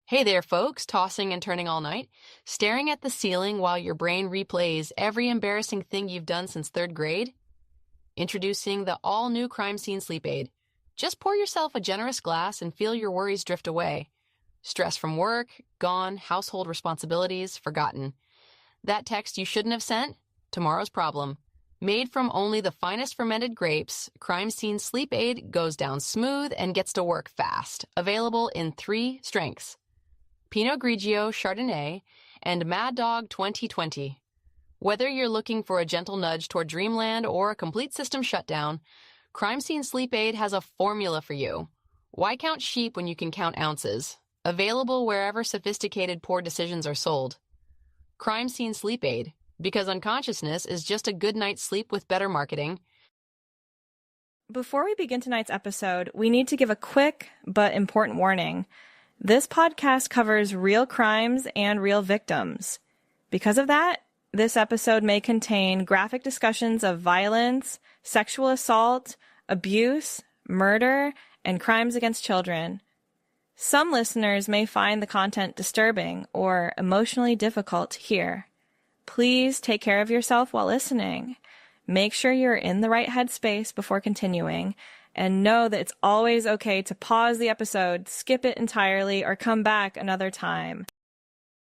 Hey there, folks, tossing and turning all night, staring at the ceiling while your brain replays every embarrassing thing you've done since third grade? Introducing the all-new Crime Scene Sleep Aid. Just pour yourself a generous glass and feel your worries drift away. Stress from work, gone, household responsibilities, forgotten. That text you shouldn't have sent? Tomorrow's problem. Made from only the finest fermented grapes, Crime Scene Sleep Aid goes down smooth and gets to work fast. Available in 3 strengths: Pinot Grigio Chardonnay, and Mad Dog 2020. Whether you're looking for a gentle nudge toward dreamland or a complete system shutdown, Crime Scene Sleep Aid has a formula for you. Why count sheep when you can count ounces? Available wherever sophisticated poor decisions are sold. Crime Scene Sleep Aid, because unconsciousness is just a good night's sleep with better marketing. Before we begin tonight's episode, we need to give a quick but important warning. This podcast covers real crimes and real victims. Because of that, this episode may contain graphic discussions of violence, sexual assault, abuse, murder, and crimes against children. Some listeners may find the content disturbing or emotionally difficult to hear. Please take care of yourself while listening. Make sure you're in the right headspace before continuing, and know that it's always okay to pause the episode, skip it entirely, or come back another time.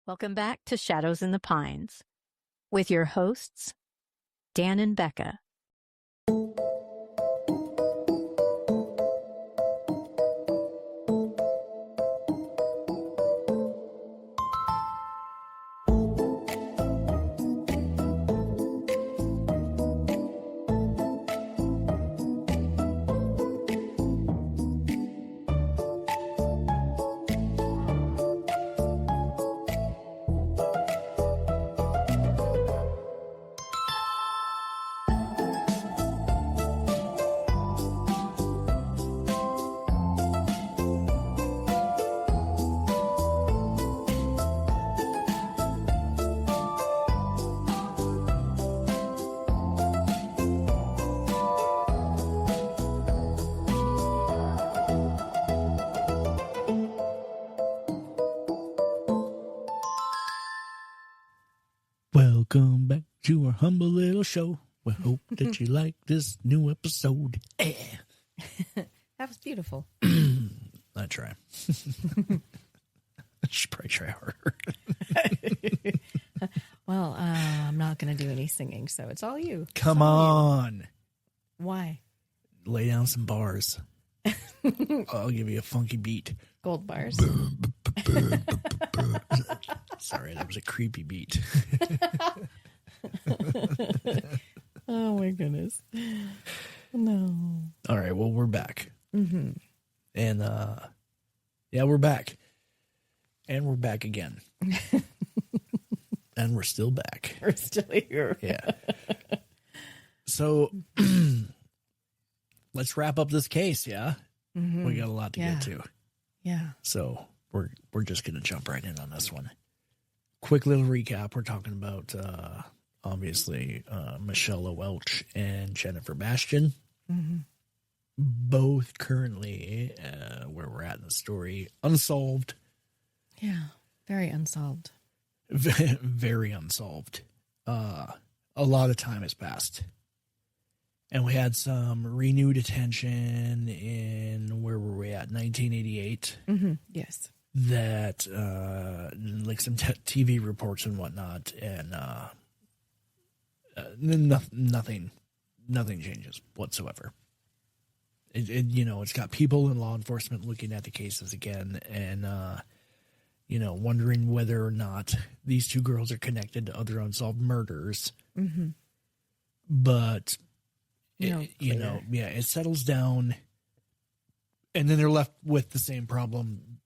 Welcome back to Shadows in the Pines with your hosts, Dan and Bekah. Welcome back to our humble little show. We hope that you like this new episode. That was beautiful. I try. I should probably try harder. Well, I'm not going to do any singing, so it's all you. Come on. Why? Lay down some bars. I'll give you a funky beat. Gold bars. Sorry, that was a creepy beat. Oh, my goodness. No. All right, well, we're back. Mm-hmm. And, yeah, we're back. And we're back again. And we're still back. We're still here. Yeah. So, let's wrap up this case, yeah? Mm-hmm. We got a lot to get to. Yeah. So, we're just going to jump right in on this one. Quick little recap. We're talking about, obviously, Michella Welch and Jennifer Bastian. Mm-hmm. Both currently, where we're at in the story, unsolved. Yeah. Very unsolved. Very unsolved. A lot of time has passed. And we had some renewed attention in, where were we at, 1988? Mm-hmm. Yes. That, like some TV reports and whatnot, and nothing changes whatsoever. It's got people in law enforcement looking at the cases again and, wondering whether or not these two girls are connected to other unsolved murders. Mm-hmm. But, it settles down. And then they're left with the same problem,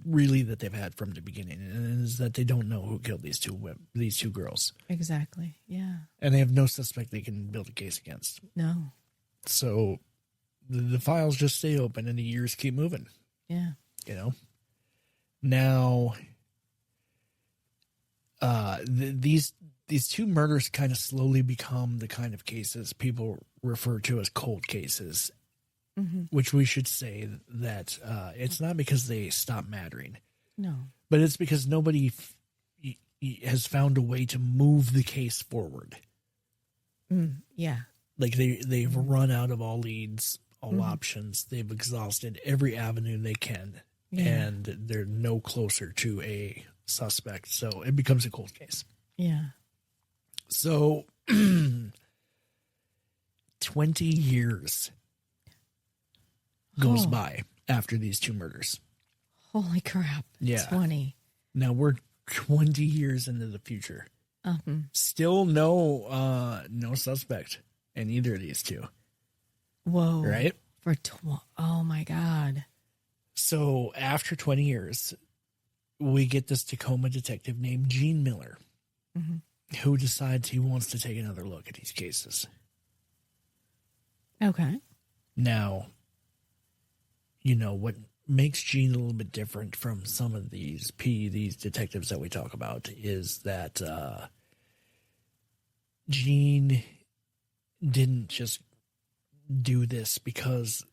really, that they've had from the beginning, and is that they don't know who killed these two girls. Exactly. Yeah. And they have no suspect they can build a case against. No. So the files just stay open, and the years keep moving. Yeah. Now, these two murders kind of slowly become the kind of cases people refer to as cold cases. Mm-hmm. Which we should say that it's not because they stop mattering. No. But it's because nobody has found a way to move the case forward. Yeah. Like they've run out of all leads, all options. They've exhausted every avenue they can. Yeah. And they're no closer to a suspect. So it becomes a cold case. Yeah. So 20 years goes by after these two murders. Holy crap. Yeah. 20. Now we're 20 years into the future. Still no suspect in either of these two. Whoa. Right? Oh my God. So after 20 years, we get this Tacoma detective named Gene Miller, who decides he wants to take another look at these cases. Okay. Now, you know, what makes Gene a little bit different from some of these detectives that we talk about is that Gene didn't just do this because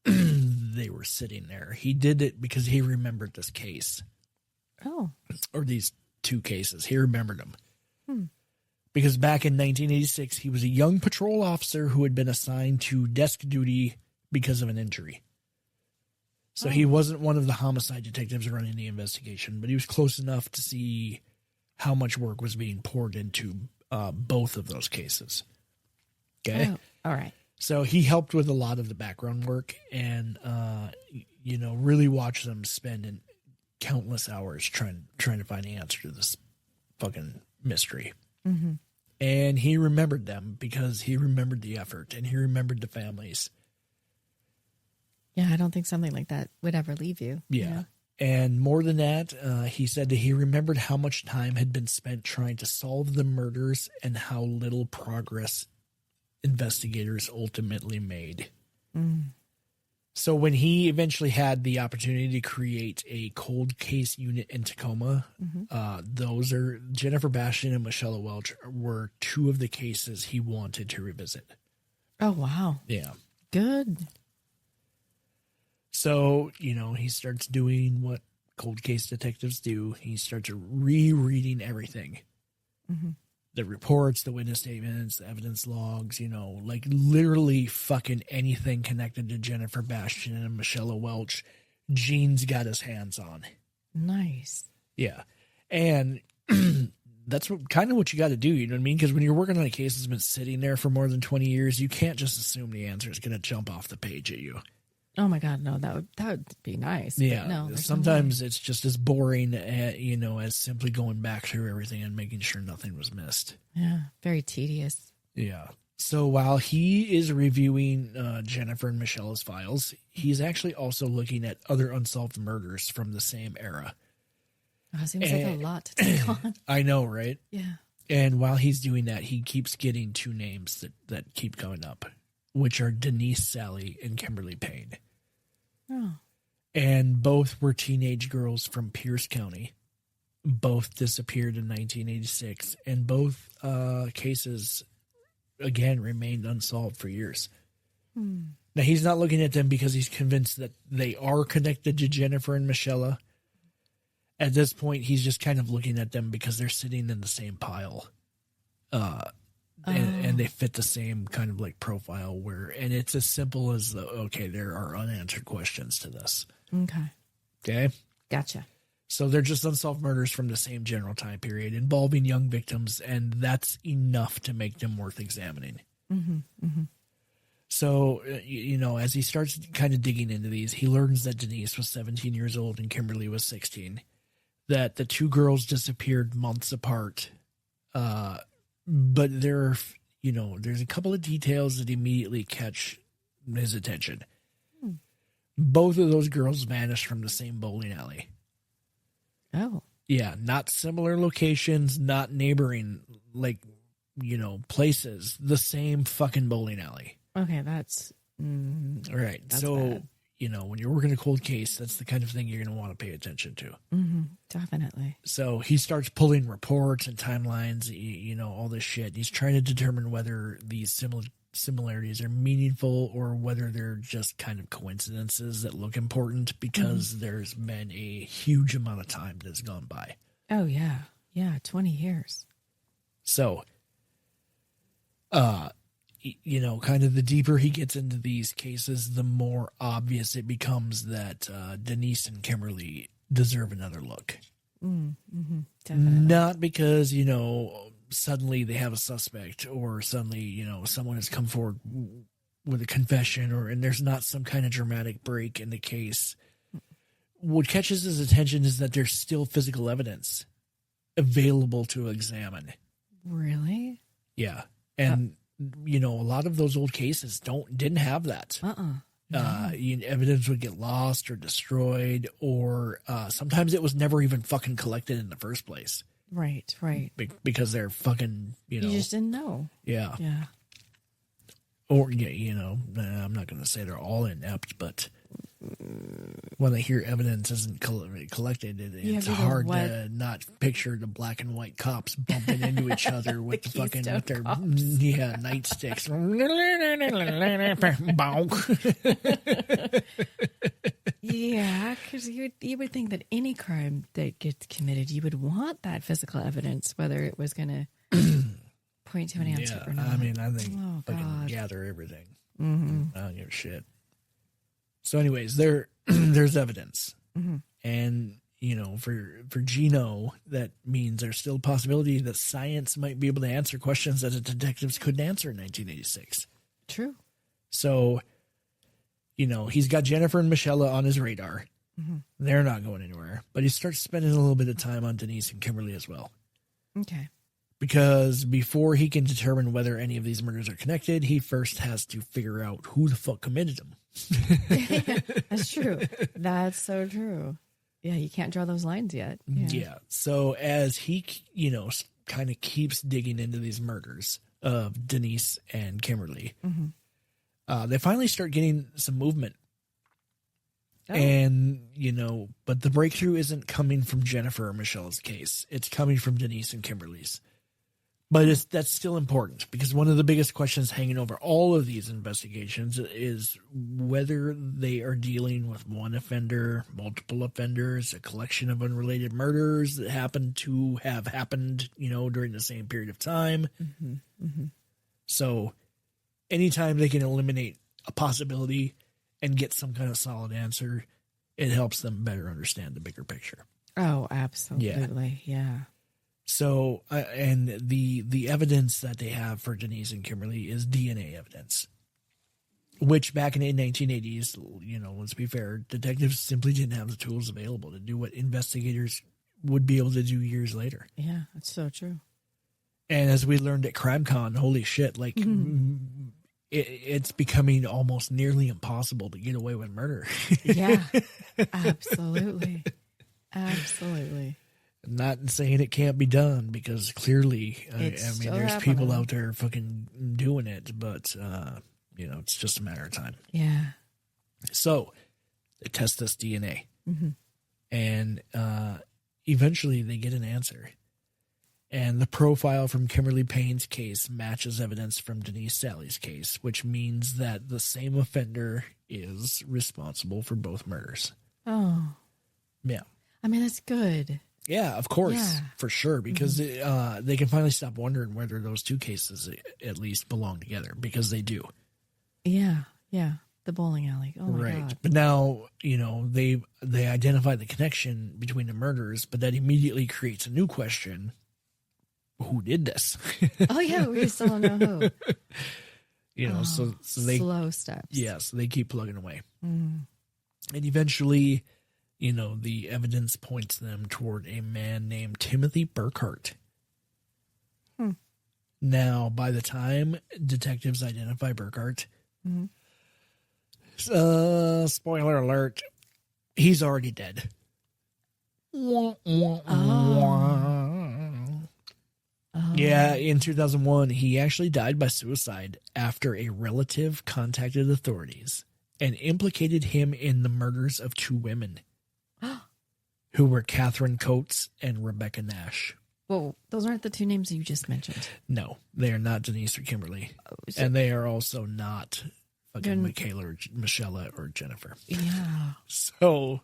they were sitting there. He did it because he remembered this case. Oh. Or these two cases. He remembered them. Because back in 1986, he was a young patrol officer who had been assigned to desk duty because of an injury. So he wasn't one of the homicide detectives running the investigation, but he was close enough to see how much work was being poured into both of those cases. Okay? Oh, all right. So he helped with a lot of the background work and, really watched them spend countless hours trying to find the answer to this fucking mystery. And he remembered them because he remembered the effort and he remembered the families. Yeah, I don't think something like that would ever leave you. Yeah. You know? And more than that, he said that he remembered how much time had been spent trying to solve the murders and how little progress investigators ultimately made. So when he eventually had the opportunity to create a cold case unit in Tacoma, those are Jennifer Bastian and Michella Welch were two of the cases he wanted to revisit. Oh, wow. Yeah. Good. So, he starts doing what cold case detectives do. He starts rereading everything. The reports, the witness statements, the evidence logs, like literally fucking anything connected to Jennifer Bastian and Michella Welch, Gene's got his hands on. Nice. Yeah. And that's kind of what you got to do, you know what I mean? Because when you're working on a case that's been sitting there for more than 20 years, you can't just assume the answer is going to jump off the page at you. Oh my God, no, that would be nice. Yeah, no, sometimes it's just as boring, as simply going back through everything and making sure nothing was missed. Yeah, very tedious. Yeah. So while he is reviewing Jennifer and Michella's files, he's actually also looking at other unsolved murders from the same era. Oh, seems like a lot to take on. I know, right? Yeah. And while he's doing that, he keeps getting two names that keep coming up, which are Denise Sally and Kimberly Payne. Oh. And both were teenage girls from Pierce County. Both disappeared in 1986. And both cases, again, remained unsolved for years. Now, he's not looking at them because he's convinced that they are connected to Jennifer and Michella. At this point, he's just kind of looking at them because they're sitting in the same pile. And they fit the same kind of like profile and it's as simple as there are unanswered questions to this. Okay. Gotcha. So they're just unsolved murders from the same general time period involving young victims, and that's enough to make them worth examining. So, as he starts kind of digging into these, he learns that Denise was 17 years old and Kimberly was 16, that the two girls disappeared months apart. But there's a couple of details that immediately catch his attention. Both of those girls vanished from the same bowling alley. Oh. Yeah, not similar locations, not neighboring, places. The same fucking bowling alley. Okay, that's... All right, that's so, bad. When you're working a cold case, that's the kind of thing you're going to want to pay attention to. Definitely. So he starts pulling reports and timelines, all this shit. He's trying to determine whether these similarities are meaningful or whether they're just kind of coincidences that look important because there's been a huge amount of time that's gone by. Oh, yeah. Yeah, 20 years. So, you know, kind of the deeper he gets into these cases, the more obvious it becomes that Denise and Kimberly deserve another look. Definitely. Not because, you know, suddenly they have a suspect or suddenly, you know, someone has come forward with a confession and there's not some kind of dramatic break in the case. What catches his attention is that there's still physical evidence available to examine. Really? Yeah. And, you know, a lot of those old cases didn't have that. Evidence would get lost or destroyed, or sometimes it was never even fucking collected in the first place. Right. Because they're fucking, you know. You just didn't know. Yeah. Yeah. Or, you know, I'm not going to say they're all inept, but when I hear evidence isn't collected, it's hard to not picture the black and white cops bumping into each other with the fucking with their nightsticks. Yeah, because you would think that any crime that gets committed, you would want that physical evidence, whether it was going to point to an answer or not. I mean, I think fucking gather everything. I don't give a shit. So, anyways, there's evidence, and you know, for Gino, that means there's still a possibility that science might be able to answer questions that the detectives couldn't answer in 1986. True. So, you know, he's got Jennifer and Michella on his radar. They're not going anywhere, but he starts spending a little bit of time on Denise and Kimberly as well. Okay. Because before he can determine whether any of these murders are connected, he first has to figure out who the fuck committed them. That's true. That's so true. Yeah, you can't draw those lines yet. Yeah. So as he, you know, kind of keeps digging into these murders of Denise and Kimberly, they finally start getting some movement. And, you know, but the breakthrough isn't coming from Jennifer or Michelle's case. It's coming from Denise and Kimberly's. But that's still important because one of the biggest questions hanging over all of these investigations is whether they are dealing with one offender, multiple offenders, a collection of unrelated murders that happen to have happened, you know, during the same period of time. So anytime they can eliminate a possibility and get some kind of solid answer, it helps them better understand the bigger picture. Oh, absolutely. Yeah. So, and the evidence that they have for Denise and Kimberly is DNA evidence, which back in the 1980s, you know, let's be fair, detectives simply didn't have the tools available to do what investigators would be able to do years later. Yeah, that's so true. And as we learned at CrimeCon, holy shit, like it's becoming almost nearly impossible to get away with murder. Yeah, absolutely. Absolutely. Not saying it can't be done because clearly, I mean, there's people out there fucking doing it, but, you know, it's just a matter of time. Yeah. So they test this DNA and eventually they get an answer. And the profile from Kimberly Payne's case matches evidence from Denise Sally's case, which means that the same offender is responsible for both murders. Oh. Yeah. I mean, that's good. Yeah, of course, for sure, because they can finally stop wondering whether those two cases at least belong together, because they do. Yeah, yeah, the bowling alley. Oh my God. But now, you know, they identify the connection between the murders, but that immediately creates a new question: who did this? Oh yeah, we still don't know who. You know, so they slow steps. Yeah, so they keep plugging away, and eventually, you know, the evidence points them toward a man named Timothy Burkhart. Now, by the time detectives identify Burkhart, spoiler alert, he's already dead. Yeah, in 2001, he actually died by suicide after a relative contacted authorities and implicated him in the murders of two women. Who were Catherine Coates and Rebecca Nash. Well, those aren't the two names you just mentioned. No, they are not Denise or Kimberly. And they are also not fucking Michella or Michella or Jennifer. Yeah. So.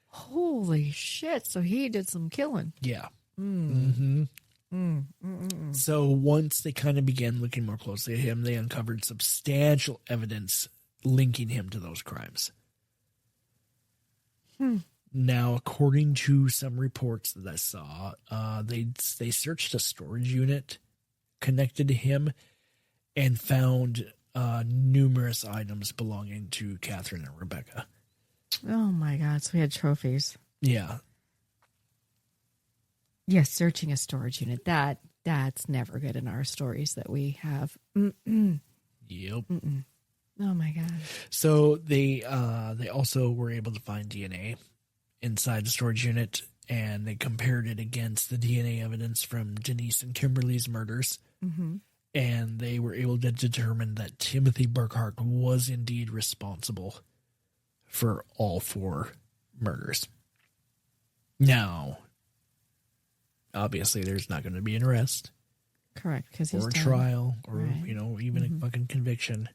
Holy shit. So he did some killing. Yeah. So once they kind of began looking more closely at him, they uncovered substantial evidence linking him to those crimes. Now, according to some reports that I saw, they searched a storage unit connected to him and found numerous items belonging to Catherine and Rebecca. Oh my God. So he had trophies. Yeah. Yes, searching a storage unit. That's never good in our stories that we have. Yep. Oh my God. So they also were able to find DNA inside the storage unit, and they compared it against the DNA evidence from Denise and Kimberly's murders. And they were able to determine that Timothy Burkhart was indeed responsible for all 4 murders. Now, obviously, there's not going to be an arrest. Correct, because he's or a done. trial, or Right. even a fucking conviction.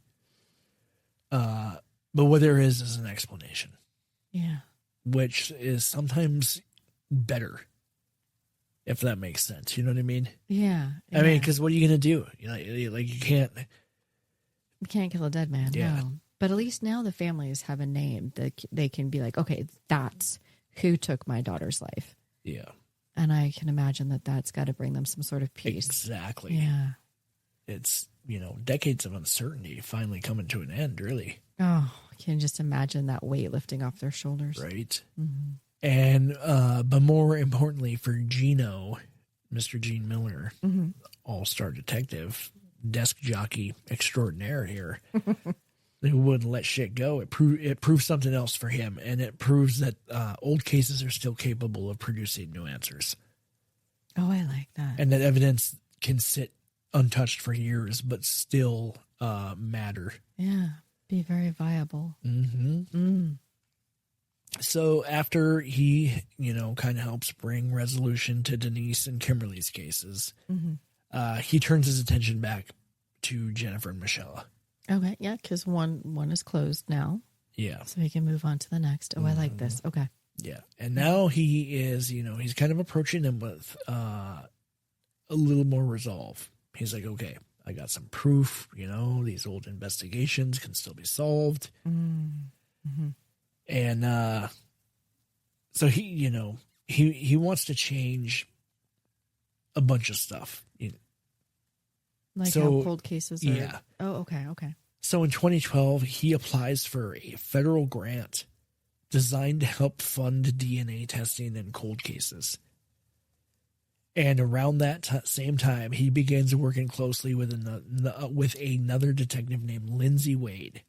But what there is an explanation. Yeah. Which is sometimes better, if that makes sense. You know what I mean? Yeah. I mean, because what are you going to do? You know, like you can't kill a dead man. Yeah. No. But at least now the families have a name that they can be like, okay, that's who took my daughter's life. Yeah. And I can imagine that that's got to bring them some sort of peace. Exactly. Yeah. It's, decades of uncertainty finally coming to an end, really. Oh, I can just imagine that weight lifting off their shoulders. Right. Mm-hmm. And, but more importantly for Gino, Mr. Gene Miller, all-star detective, desk jockey extraordinaire here, who wouldn't let shit go. It proves something else for him, and it proves that old cases are still capable of producing new answers. Oh, I like that. And that evidence can sit untouched for years, but still matter. Yeah, be very viable. So after he, kind of helps bring resolution to Denise and Kimberly's cases, he turns his attention back to Jennifer and Michella. Okay, yeah, because one is closed now. Yeah. So he can move on to the next. Oh, I like this. Okay. Yeah. And now he is, he's kind of approaching them with a little more resolve. He's like, okay, I got some proof, these old investigations can still be solved. And so he, he wants to change a bunch of stuff. Like So, how cold cases are. yeah. Oh, okay, okay. So in 2012, he applies for a federal grant designed to help fund DNA testing in cold cases. And around that same time, he begins working closely with another detective named Lindsay Wade.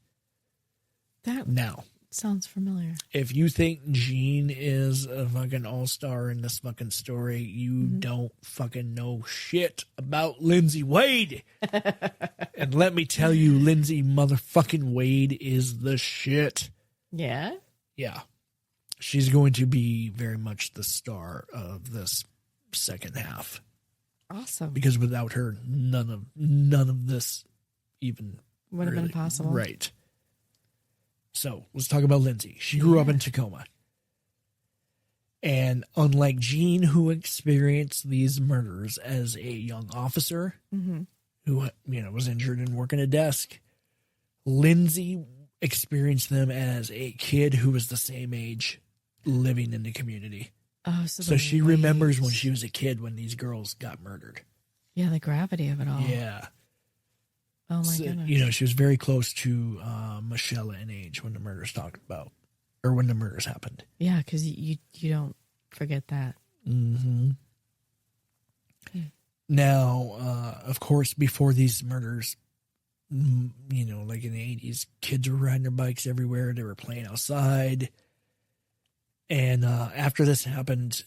That Now, sounds familiar. if you think Gene is a fucking all-star in this fucking story, you don't fucking know shit about Lindsay Wade. And let me tell you, Lindsay motherfucking Wade is the shit. Yeah? Yeah. She's going to be very much the star of this second half. Awesome. Because without her, none of this even Would have been possible. Right. So let's talk about Lindsay. She grew up in Tacoma. And unlike Gene, who experienced these murders as a young officer who was injured and working a desk, Lindsay experienced them as a kid who was the same age living in the community. Oh, So she remembers when she was a kid when these girls got murdered. Yeah, the gravity of it all. Yeah. Oh, my So, goodness. she was very close to Michella in age when the murders talked about, or when the murders happened. Yeah, because you don't forget that. Now, of course, before these murders, like in the 80s, kids were riding their bikes everywhere. They were playing outside. And after this happened,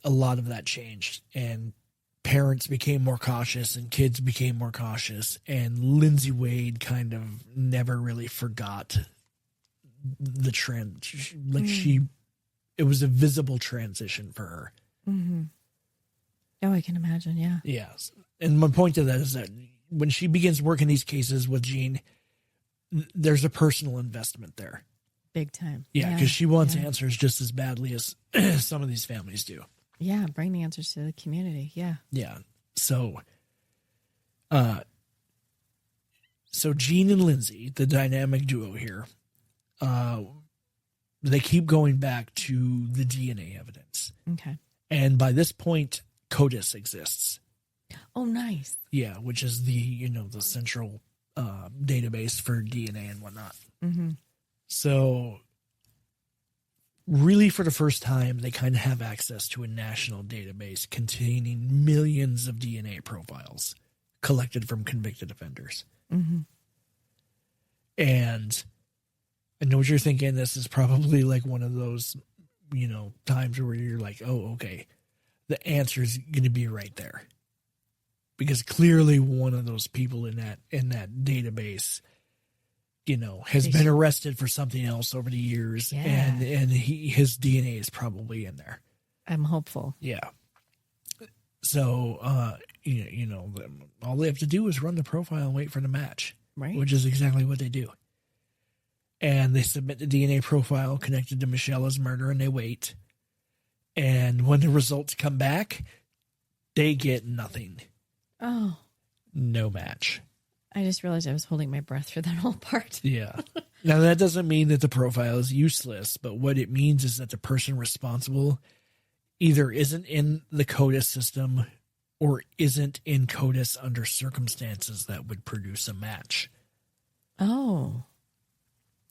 a lot of that changed. And parents became more cautious and kids became more cautious. And Lindsay Wade kind of never really forgot the trend. It was a visible transition for her. Oh, I can imagine. Yeah. Yes. And my point to that is that when she begins working these cases with Gene, there's a personal investment there. Big time. Yeah, because she wants answers just as badly as some of these families do. Yeah, bring the answers to the community. Yeah. Yeah. So Gene and Lindsay, the dynamic duo here, they keep going back to the DNA evidence. Okay. And by this point, CODIS exists. Oh, nice. Yeah, which is the central database for DNA and whatnot. Mm-hmm. So really for the first time, they kind of have access to a national database containing millions of DNA profiles collected from convicted offenders. Mm-hmm. And I know what you're thinking. This is probably like one of those, times where you're like, oh, okay, the answer is going to be right there. Because clearly one of those people in that database, has been arrested for something else over the years, and his DNA is probably in there. I'm hopeful. Yeah. So, all they have to do is run the profile and wait for the match, right? Which is exactly what they do. And they submit the DNA profile connected to Michella's murder, and they wait. And when the results come back, they get nothing. Oh. No match. I just realized I was holding my breath for that whole part. Yeah. Now, that doesn't mean that the profile is useless, but what it means is that the person responsible either isn't in the CODIS system or isn't in CODIS under circumstances that would produce a match. Oh.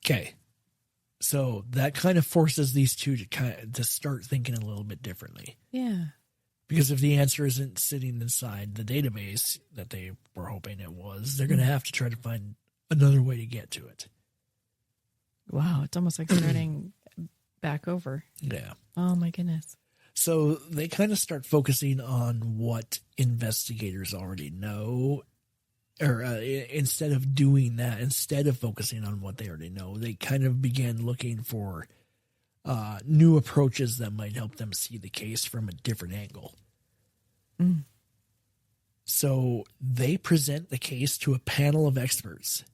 Okay. So that kind of forces these two to start thinking a little bit differently. Yeah. Because if the answer isn't sitting inside the database that they were hoping it was, they're going to have to try to find another way to get to it. Wow. It's almost like starting back over. Yeah. Oh, my goodness. So they kind of start focusing on what investigators already know. Or instead of doing that, instead of focusing on what they already know, they kind of began looking for new approaches that might help them see the case from a different angle. Mm. So they present the case to a panel of experts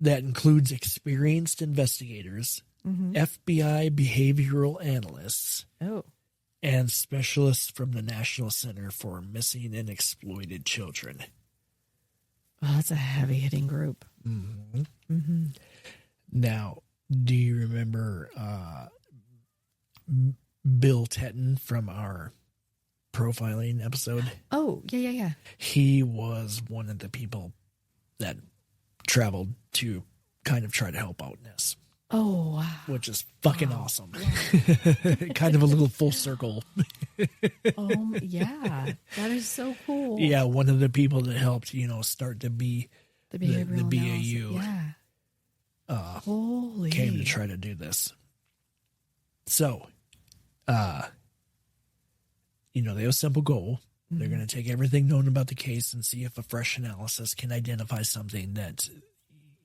that includes experienced investigators, FBI behavioral analysts, and specialists from the National Center for Missing and Exploited Children. Well, that's a heavy-hitting group. Mm-hmm. Mm-hmm. Now, do you remember Bill Tetton from our profiling episode? Oh, yeah. He was one of the people that traveled to kind of try to help out in this. Oh, wow. Which is fucking awesome. Kind of a little full circle. Yeah. That is so cool. Yeah, one of the people that helped, start to be the behavioral the analysis. BAU. Holy. Came to try to do this. So, they have a simple goal. Mm-hmm. They're going to take everything known about the case and see if a fresh analysis can identify something that,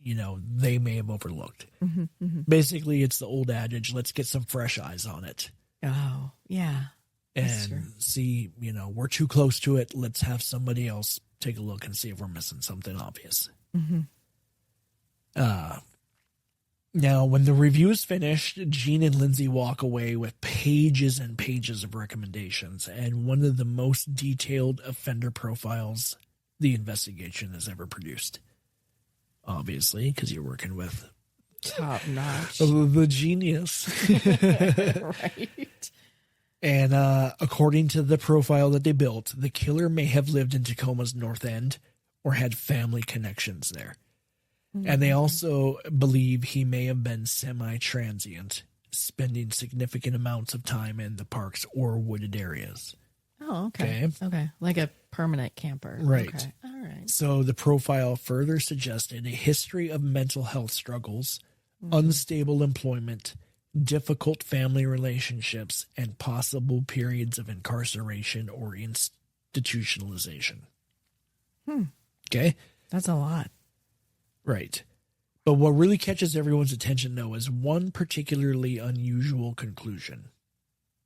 they may have overlooked. Mm-hmm, mm-hmm. Basically, it's the old adage, let's get some fresh eyes on it. Oh, yeah. And see, we're too close to it. Let's have somebody else take a look and see if we're missing something obvious. Mm-hmm. Now, when the review is finished, Gene and Lindsay walk away with pages and pages of recommendations and one of the most detailed offender profiles the investigation has ever produced. Obviously, because you're working with top notch, the genius. Right. And according to the profile that they built, the killer may have lived in Tacoma's North End or had family connections there. Mm-hmm. And they also believe he may have been semi-transient, spending significant amounts of time in the parks or wooded areas. Oh, okay. Okay. Like a permanent camper. Right. Okay. All right. So the profile further suggested a history of mental health struggles, unstable employment, difficult family relationships, and possible periods of incarceration or institutionalization. Okay? That's a lot. Right. But what really catches everyone's attention, though, is one particularly unusual conclusion.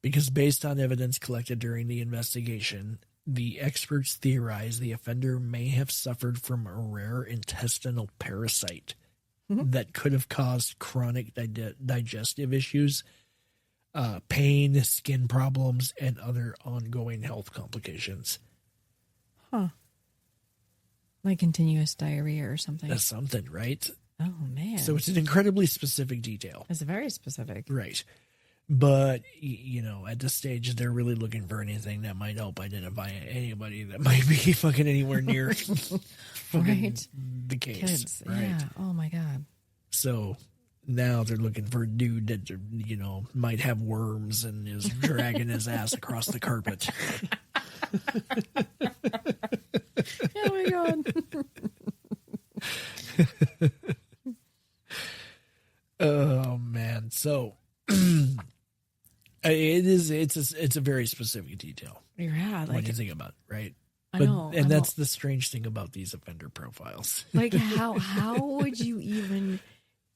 Because based on evidence collected during the investigation, the experts theorize the offender may have suffered from a rare intestinal parasite that could have caused chronic digestive issues, pain, skin problems, and other ongoing health complications. Huh. Like continuous diarrhea or something. That's something, right? Oh, man. So it's an incredibly specific detail. It's very specific. Right. But, at this stage, they're really looking for anything that might help identify anybody that might be fucking anywhere near fucking the case. Kids. Right. Yeah. Oh, my God. So now they're looking for a dude that, might have worms and is dragging his ass across the carpet. Oh, my God. Oh, man. So... It's a very specific detail. Yeah, when you think about it, right? I know. And that's the strange thing about these offender profiles. Like how would you even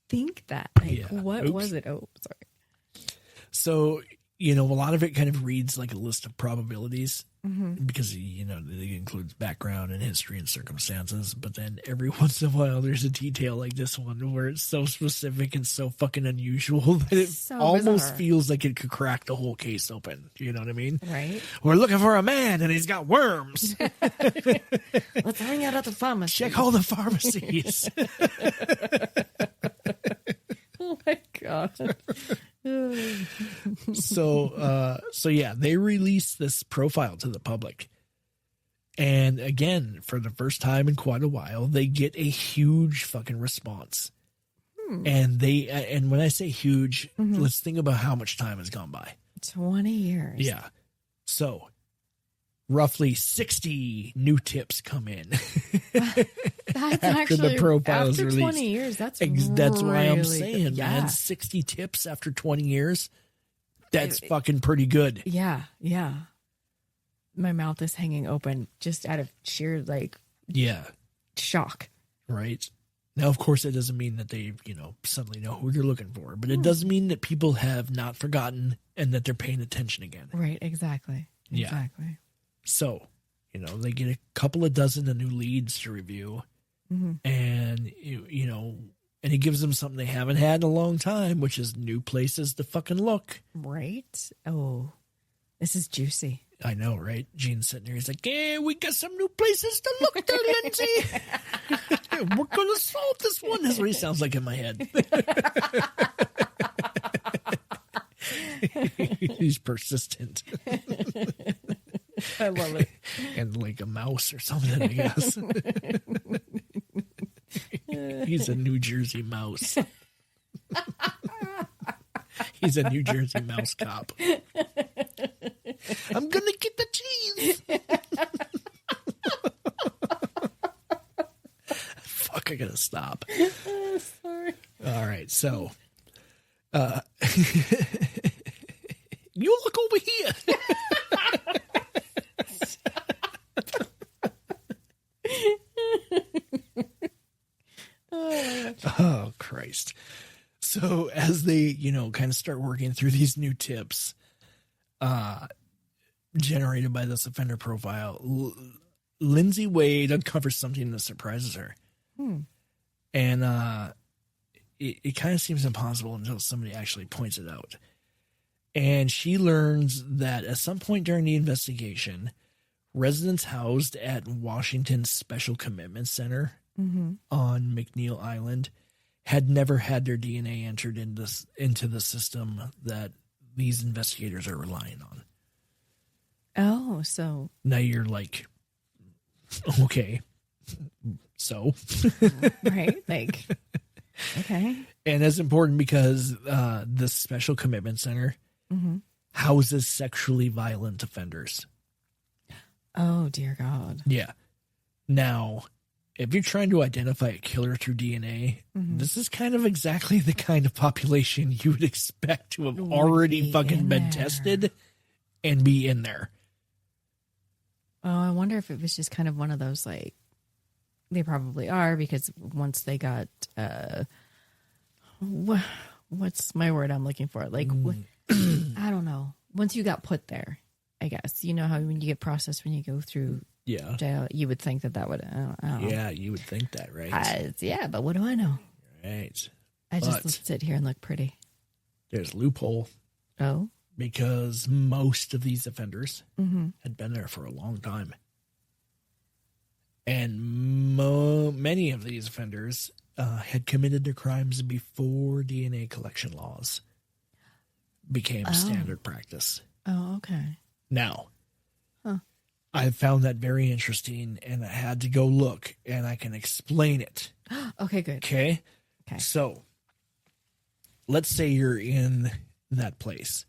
think that? Like what was it? Oh, sorry. So, a lot of it kind of reads like a list of probabilities because, it includes background and history and circumstances. But then every once in a while, there's a detail like this one where it's so specific and so fucking unusual that it so almost bizarre. feels like it could crack the whole case open. You know what I mean? Right. We're looking for a man and he's got worms. Let's hang out at the pharmacy. Check all the pharmacies. Oh my God. So yeah, they released this profile to the public. And again, for the first time in quite a while, they get a huge fucking response. And and when I say huge, let's think about how much time has gone by. 20 years. Yeah. So roughly 60 new tips come in. That's after actually the profile is after released. 20 years. That's why I'm really saying, good. man, 60 tips after 20 years. That's fucking pretty good. Yeah, yeah. My mouth is hanging open just out of sheer shock. Right. Now, of course, it doesn't mean that they, suddenly know who they're looking for, but it does mean that people have not forgotten and that they're paying attention again. Right, exactly. Yeah. Exactly. So, they get a couple of dozen of new leads to review, and, and it gives them something they haven't had in a long time, which is new places to fucking look. Right? Oh, this is juicy. I know, right? Gene's sitting there. He's like, "Yeah, we got some new places to look there, Lindsay. We're going to solve this one." That's what he sounds like in my head. He's persistent. I love it. And like a mouse or something, I guess. He's a New Jersey mouse. He's a New Jersey mouse cop. I'm gonna get the cheese. Fuck, I gotta stop. Sorry. All right, so you look over here. Oh, Christ. So as they, kind of start working through these new tips generated by this offender profile, Lindsay Wade uncovers something that surprises her. And it kind of seems impossible until somebody actually points it out. And she learns that at some point during the investigation, residents housed at Washington's Special Commitment Center on McNeil Island had never had their DNA entered into the system that these investigators are relying on. Oh, so now you're like, okay, so right, like, okay. And that's important because the Special Commitment Center houses sexually violent offenders. Oh, dear God. Yeah. Now, if you're trying to identify a killer through DNA, this is kind of exactly the kind of population you would expect to have already fucking been tested and be in there. Oh, I wonder if it was just kind of one of those, like, they probably are, because once they got, what's my word I'm looking for? Like, I don't know. Once you got put there I guess. You know how when you get processed when you go through jail, you would think that would, I don't know. Yeah, you would think that, right? Yeah, but what do I know? Right. I just sit here and look pretty. There's a loophole. Oh? Because most of these offenders had been there for a long time. And many of these offenders had committed their crimes before DNA collection laws became standard practice. Oh, okay. Now, I found that very interesting, and I had to go look, and I can explain it. Okay, good. Okay? So, let's say you're in that place,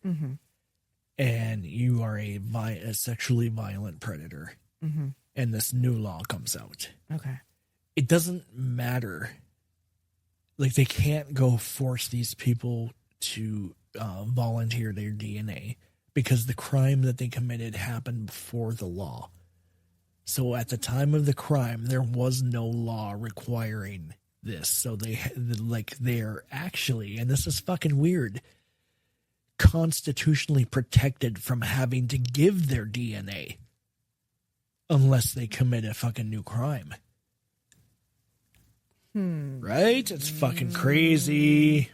and you are a sexually violent predator, and this new law comes out. Okay. It doesn't matter. Like, they can't go force these people to volunteer their DNA because the crime that they committed happened before the law. So at the time of the crime, there was no law requiring this. So they're actually, and this is fucking weird, constitutionally protected from having to give their DNA unless they commit a fucking new crime. Right? It's fucking crazy.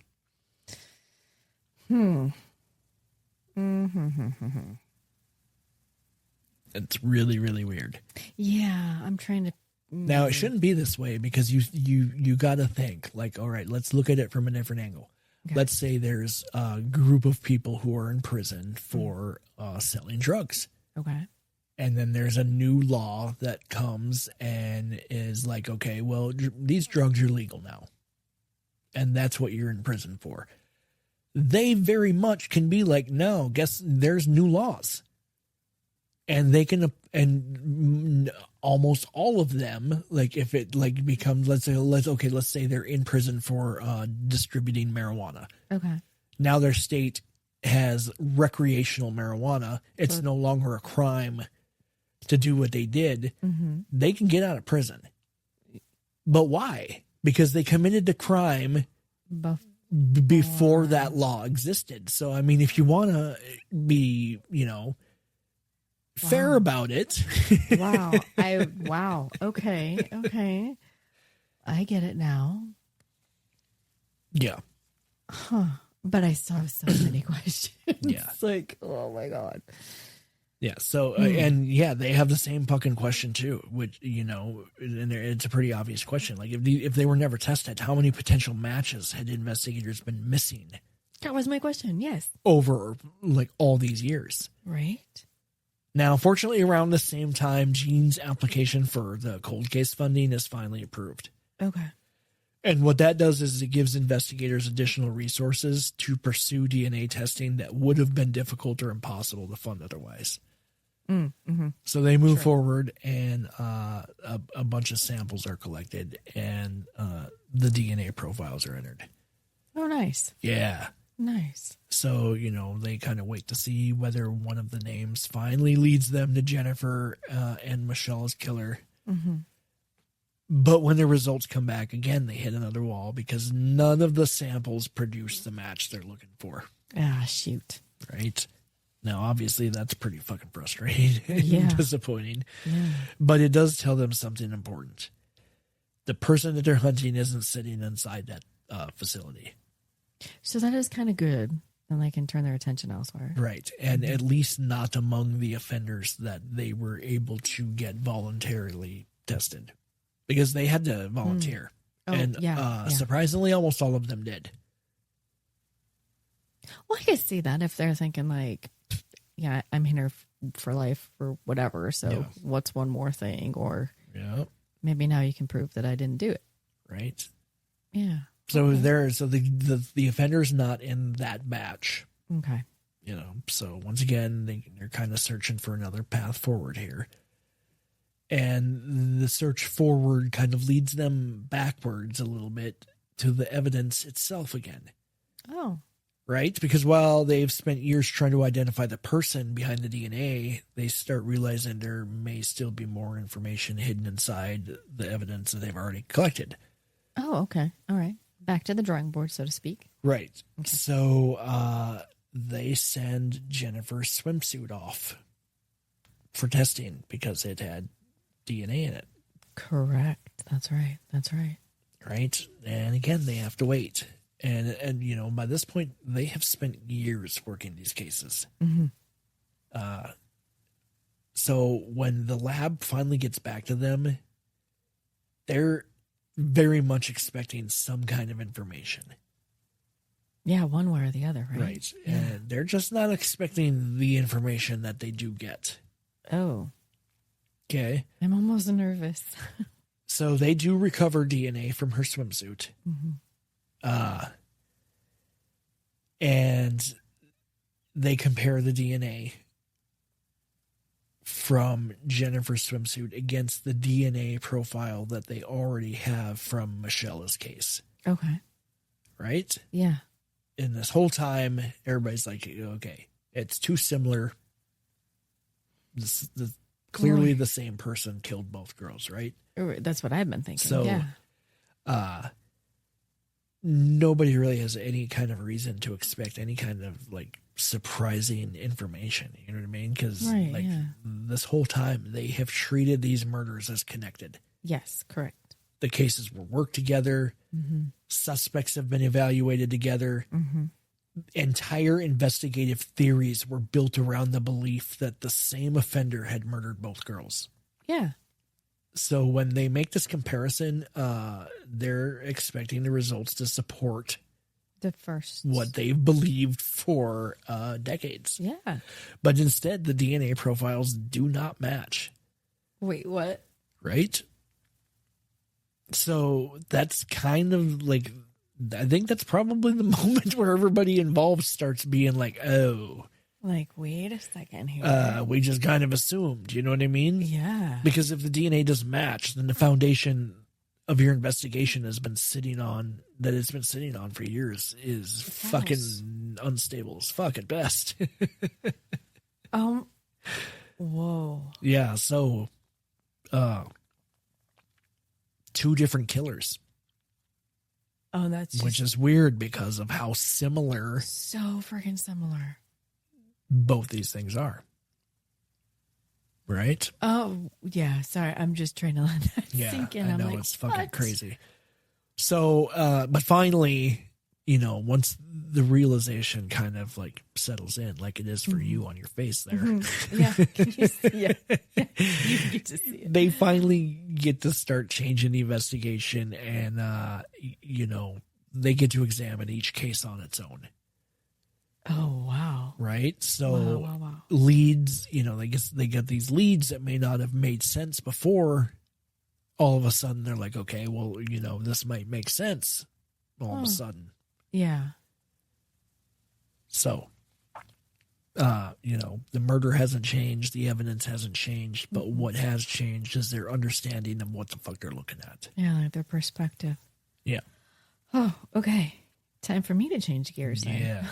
It's really, really weird. Yeah, I'm trying to. Now, it shouldn't be this way because you got to think, like, all right, let's look at it from a different angle. Okay. Let's say there's a group of people who are in prison for selling drugs. Okay. And then there's a new law that comes and is like, okay, well, these drugs are legal now. And that's what you're in prison for. They very much can be like, no, guess there's new laws. And they can, and almost all of them, like if it like becomes, let's say they're in prison for distributing marijuana. Okay. Now their state has recreational marijuana. It's no longer a crime to do what they did. They can get out of prison. But why? Because they committed the crime before that law existed. So, I mean, if you want to be, fair about it. Wow. Okay. I get it now. Yeah. Huh. But I still have so many questions. Yeah. It's like, oh my God. Yeah. So, and yeah, they have the same fucking question too, which, and it's a pretty obvious question. Like if they were never tested, how many potential matches had investigators been missing? That was my question. Yes. Over like all these years. Right. Now, fortunately, around the same time, Gene's application for the cold case funding is finally approved. Okay. And what that does is it gives investigators additional resources to pursue DNA testing that would have been difficult or impossible to fund otherwise. So they move forward, and a bunch of samples are collected, and the DNA profiles are entered. Oh, nice. Yeah. Nice. So, they kind of wait to see whether one of the names finally leads them to Jennifer and Michella's killer. But when the results come back, again, they hit another wall because none of the samples produce the match they're looking for. Ah, shoot. Right? Now, obviously, that's pretty fucking frustrating Yeah. and disappointing. Yeah. But it does tell them something important. The person that they're hunting isn't sitting inside that facility. So that is kind of good. And they can turn their attention elsewhere. Right. And at least not among the offenders that they were able to get voluntarily tested. Because they had to volunteer. And surprisingly, almost all of them did. Well, I can see that if they're thinking like, yeah, I'm here for life or whatever. So what's one more thing? Or maybe now you can prove that I didn't do it. Right. Yeah. So the offender's not in that batch. Okay. So once again, they're kind of searching for another path forward here. And the search forward kind of leads them backwards a little bit to the evidence itself again. Oh. Right? Because while they've spent years trying to identify the person behind the DNA, they start realizing there may still be more information hidden inside the evidence that they've already collected. Oh, okay. All right. Back to the drawing board, so to speak. Right. Okay. So they send Jennifer's swimsuit off for testing because it had DNA in it. Correct. That's right. That's right. Right? And again, they have to wait. And you know, by this point, they have spent years working these cases. Mm-hmm. So when the lab finally gets back to them, they're very much expecting some kind of information. Yeah, one way or the other, right? Right. Yeah. And they're just not expecting the information that they do get. Oh. Okay. I'm almost nervous. So they do recover DNA from her swimsuit. Mm-hmm. And they compare the DNA from Jennifer's swimsuit against the DNA profile that they already have from Michella's case. Okay. Right? Yeah. And this whole time, everybody's like, okay, it's too similar. Clearly the same person killed both girls, right? That's what I've been thinking. So, yeah. Nobody really has any kind of reason to expect any kind of like surprising information. You know what I mean? Because this whole time they have treated these murders as connected. Yes, correct. The cases were worked together. Mm-hmm. Suspects have been evaluated together. Mm-hmm. Entire investigative theories were built around the belief that the same offender had murdered both girls. Yeah. So when they make this comparison, they're expecting the results to support the first what they've believed for decades. Yeah. But instead, the DNA profiles do not match. Wait, what? Right? So that's kind of like, I think that's probably the moment where everybody involved starts being like, oh. Like, wait a second here. We just kind of assumed, you know what I mean? Yeah. Because if the DNA doesn't match, then the foundation of your investigation has been sitting on, that it's been sitting on for years, is fucking unstable as fuck at best. Whoa. Yeah, so, 2 different killers. Oh, that's just which is weird because of how similar so freaking similar both these things are. Right? Oh, yeah. Sorry. I'm just trying to let that sink in. I I'm know, like, it's fucking what? crazy. So, but finally, you know, once the realization kind of like settles in, like it is for you on your face there. Yeah. Can you see it? You get to see it. They finally get to start changing the investigation and, you know, they get to examine each case on its own. Oh, wow. Right? So Wow. leads, you know, they get these leads that may not have made sense before. All of a sudden they're like, okay, well, you know, this might make sense all of a sudden. Yeah. So, you know, the murder hasn't changed. The evidence hasn't changed. But what has changed is their understanding of what the fuck they're looking at. Yeah, like their perspective. Yeah. Oh, okay. Time for me to change gears then. Yeah.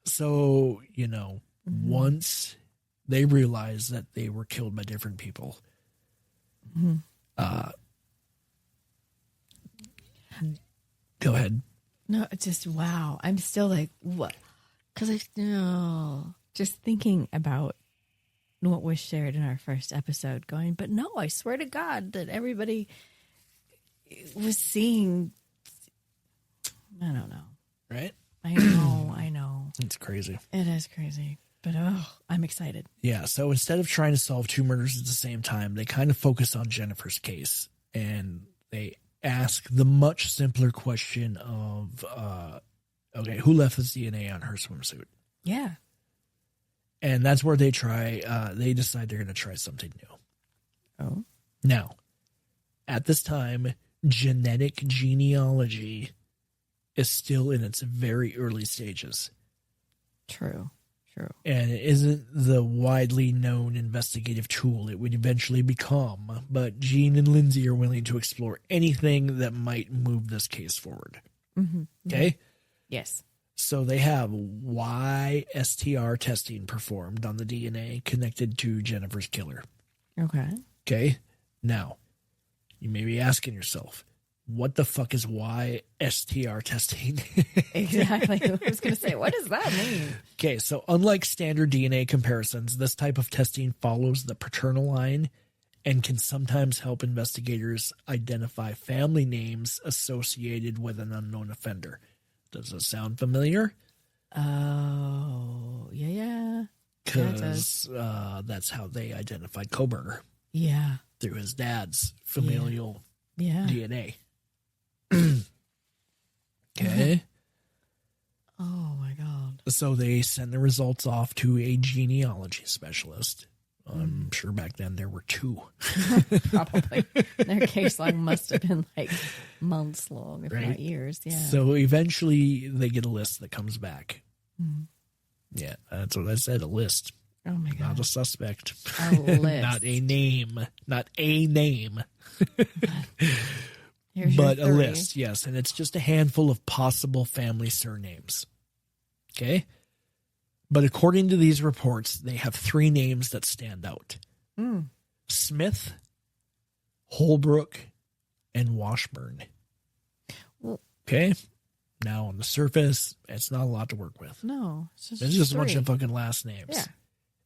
So, you know, once they realize that they were killed by different people, go ahead. No, it's just, wow. I'm still like, what? Because just thinking about what was shared in our first episode going, but no, I swear to God that everybody was seeing, I don't know. Right? I know. It's crazy. It is crazy, but I'm excited. Yeah, so instead of trying to solve 2 murders at the same time, they kind of focus on Jennifer's case, and they ask the much simpler question of, okay, who left this DNA on her swimsuit? Yeah. And that's where they decide they're going to try something new. Oh. Now, at this time, genetic genealogy is still in its very early stages. True. And it isn't the widely known investigative tool it would eventually become, but Jean and Lindsay are willing to explore anything that might move this case forward. Mm-hmm. Okay? Yes. So they have YSTR testing performed on the DNA connected to Jennifer's killer. Okay. Okay? Now, you may be asking yourself, what the fuck is YSTR testing? Exactly. I was going to say, what does that mean? Okay, so unlike standard DNA comparisons, this type of testing follows the paternal line and can sometimes help investigators identify family names associated with an unknown offender. Does it sound familiar? Oh, yeah. Because that's how they identified Coburger. Yeah. Through his dad's familial DNA. Okay. Oh, my God. So they send the results off to a genealogy specialist. I'm sure back then there were two. Probably. Their case log must have been like months long, if not years. Yeah. So eventually they get a list that comes back. Mm. Yeah, that's what I said, a list. Oh, my God. Not a suspect. A list. Not a name. Not a name. Here's but a your 30. list, yes. And it's just a handful of possible family surnames. Okay? But according to these reports, they have 3 names that stand out. Smith, Holbrook, and Washburn. Well, okay? Now, on the surface, it's not a lot to work with. no. It's just a 3. bunch of fucking last names. Yeah.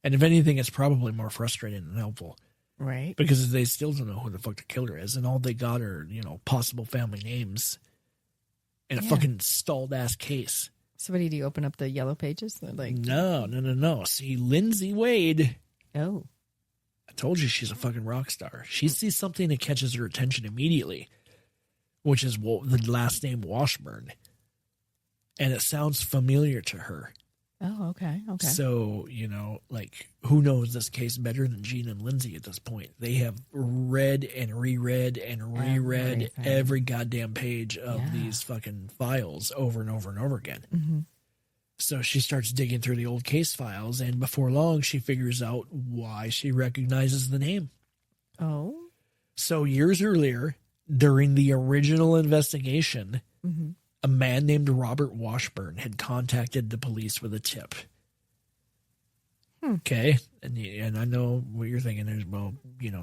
And if anything, it's probably more frustrating than helpful. Right. Because they still don't know who the fuck the killer is. And all they got are, possible family names in a fucking stalled-ass case. So what do you open up the yellow pages? They're like, No. See, Lindsay Wade. oh. I told you she's a fucking rock star. She sees something that catches her attention immediately, which is the last name Washburn. And it sounds familiar to her. Oh, okay. Okay. So, who knows this case better than Gene and Lindsay at this point? They have read and reread and reread every goddamn page of these fucking files over and over and over again. Mm-hmm. So she starts digging through the old case files, and before long, she figures out why she recognizes the name. Oh. So years earlier, during the original investigation, a man named Robert Washburn had contacted the police with a tip. Okay. And I know what you're thinking is,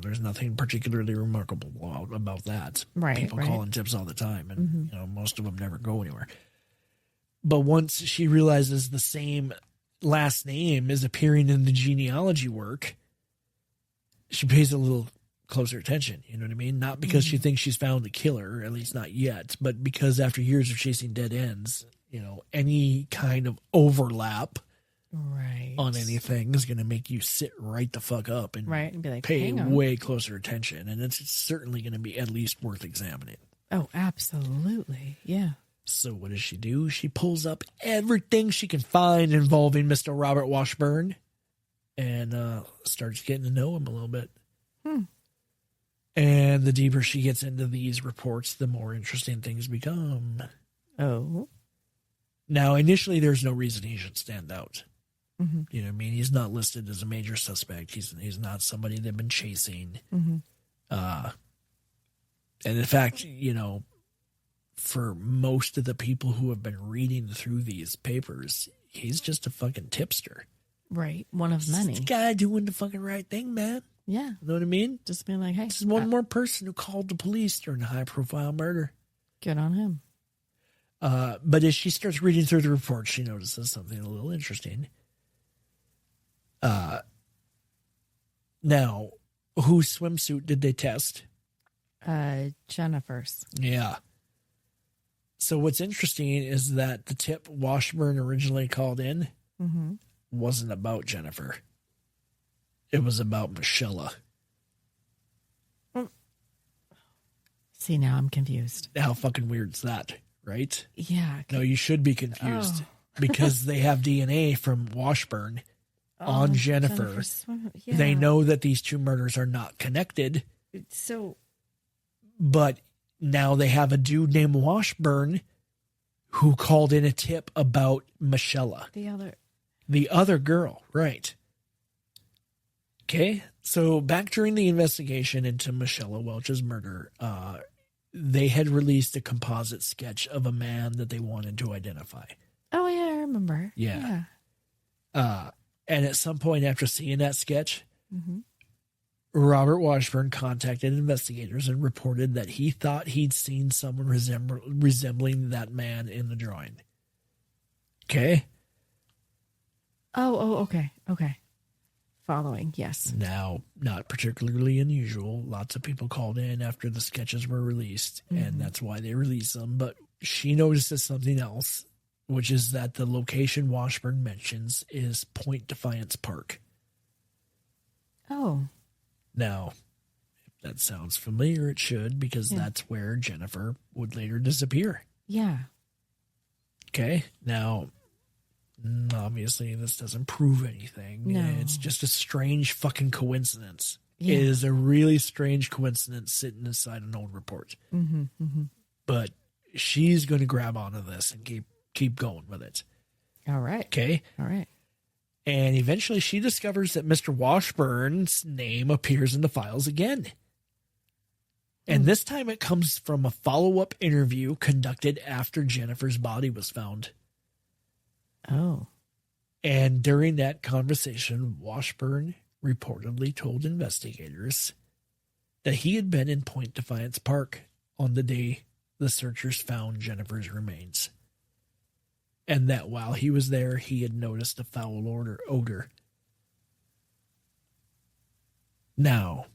there's nothing particularly remarkable about that. Right. People call in tips all the time, and, most of them never go anywhere. But once she realizes the same last name is appearing in the genealogy work, she pays a little closer attention. You know what I mean? Not because she thinks she's found the killer, at least not yet, but because after years of chasing dead ends, any kind of overlap on anything is going to make you sit right the fuck up and and be like, pay way closer attention. And it's certainly going to be at least worth examining. Oh, absolutely. Yeah. So what does she do? She pulls up everything she can find involving Mr. Robert Washburn and starts getting to know him a little bit. And the deeper she gets into these reports, the more interesting things become. Oh. Now, initially, there's no reason he should stand out. You know what I mean? He's not listed as a major suspect. He's not somebody they've been chasing. And in fact, for most of the people who have been reading through these papers, he's just a fucking tipster. Right. One of many. It's the guy doing the fucking right thing, man. Yeah. You know what I mean? Just being like, hey. This is one more person who called the police during a high-profile murder. Good on him. But as she starts reading through the report, she notices something a little interesting. Now, whose swimsuit did they test? Jennifer's. Yeah. So what's interesting is that the tip Washburn originally called in wasn't about Jennifer. It was about Michella. See, now I'm confused. How fucking weird is that, right? Yeah. No, you should be confused because they have DNA from Washburn on Jennifer. Yeah. They know that these two murders are not connected. So, but now they have a dude named Washburn who called in a tip about Michella. The other girl, right. Okay, so back during the investigation into Michella Welch's murder, they had released a composite sketch of a man that they wanted to identify. Oh, yeah, I remember. Yeah. And at some point after seeing that sketch, Robert Washburn contacted investigators and reported that he thought he'd seen someone resembling that man in the drawing. Okay? Oh, okay. Following, yes. Now, not particularly unusual. Lots of people called in after the sketches were released, and that's why they released them. But she notices something else, which is that the location Washburn mentions is Point Defiance Park. Oh. Now, if that sounds familiar, it should, because that's where Jennifer would later disappear. Yeah. Okay? Now, obviously, this doesn't prove anything. No. It's just a strange fucking coincidence. Yeah. It is a really strange coincidence sitting inside an old report. But she's going to grab onto this and keep going with it. All right. Okay? All right. And eventually she discovers that Mr. Washburn's name appears in the files again. And this time it comes from a follow-up interview conducted after Jennifer's body was found. Oh. And during that conversation, Washburn reportedly told investigators that he had been in Point Defiance Park on the day the searchers found Jennifer's remains. And that while he was there, he had noticed a foul odor. Now,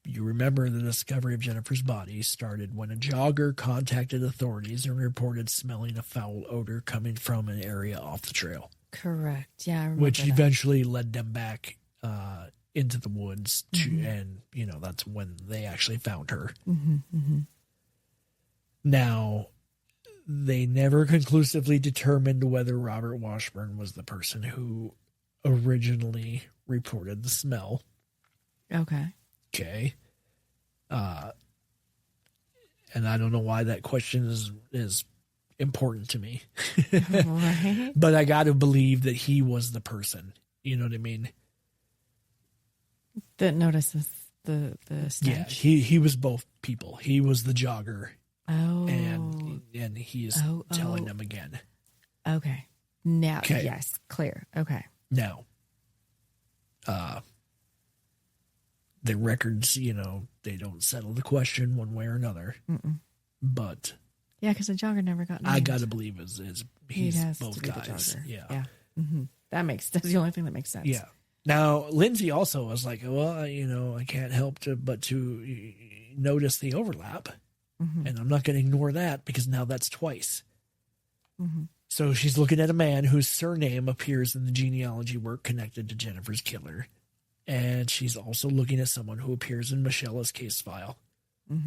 you remember the discovery of Jennifer's body started when a jogger contacted authorities and reported smelling a foul odor coming from an area off the trail. Correct. Yeah, I remember Which that. eventually led them back into the woods and that's when they actually found her. Now, they never conclusively determined whether Robert Washburn was the person who originally reported the smell. Okay. Okay. And I don't know why that question is important to me. Right. But I got to believe that he was the person. You know what I mean? That notices the stench. Yeah, he was both people. He was the jogger. Oh. And he is telling them again. Okay. Now, Okay. yes, clear. Okay. Now, the records, they don't settle the question one way or another. But Yeah, because the jogger never got named. I got to believe he's has both to be the guys. jogger. Yeah. That's the only thing that makes sense. Yeah. Now, Lindsay also was like, well, I can't help but to notice the overlap. And I'm not going to ignore that because now that's twice. So she's looking at a man whose surname appears in the genealogy work connected to Jennifer's killer. And she's also looking at someone who appears in Michella's case file.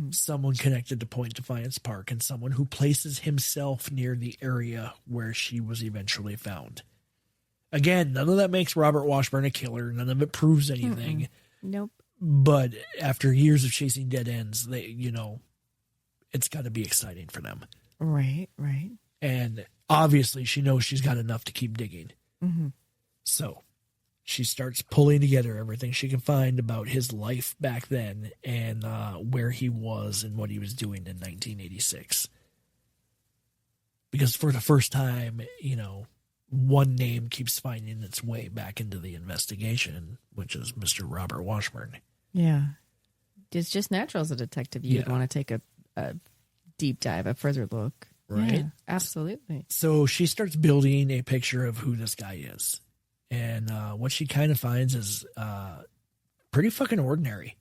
Someone connected to Point Defiance Park and someone who places himself near the area where she was eventually found. Again, none of that makes Robert Washburn a killer. None of it proves anything. Nope. But after years of chasing dead ends, it's got to be exciting for them. Right. And obviously she knows she's got enough to keep digging. So she starts pulling together everything she can find about his life back then and where he was and what he was doing in 1986. Because for the first time, one name keeps finding its way back into the investigation, which is Mr. Robert Washburn. Yeah. It's just natural as a detective. You'd Yeah. want to take a deep dive, a further look. Right? Yeah, absolutely. So she starts building a picture of who this guy is. And what she kind of finds is pretty fucking ordinary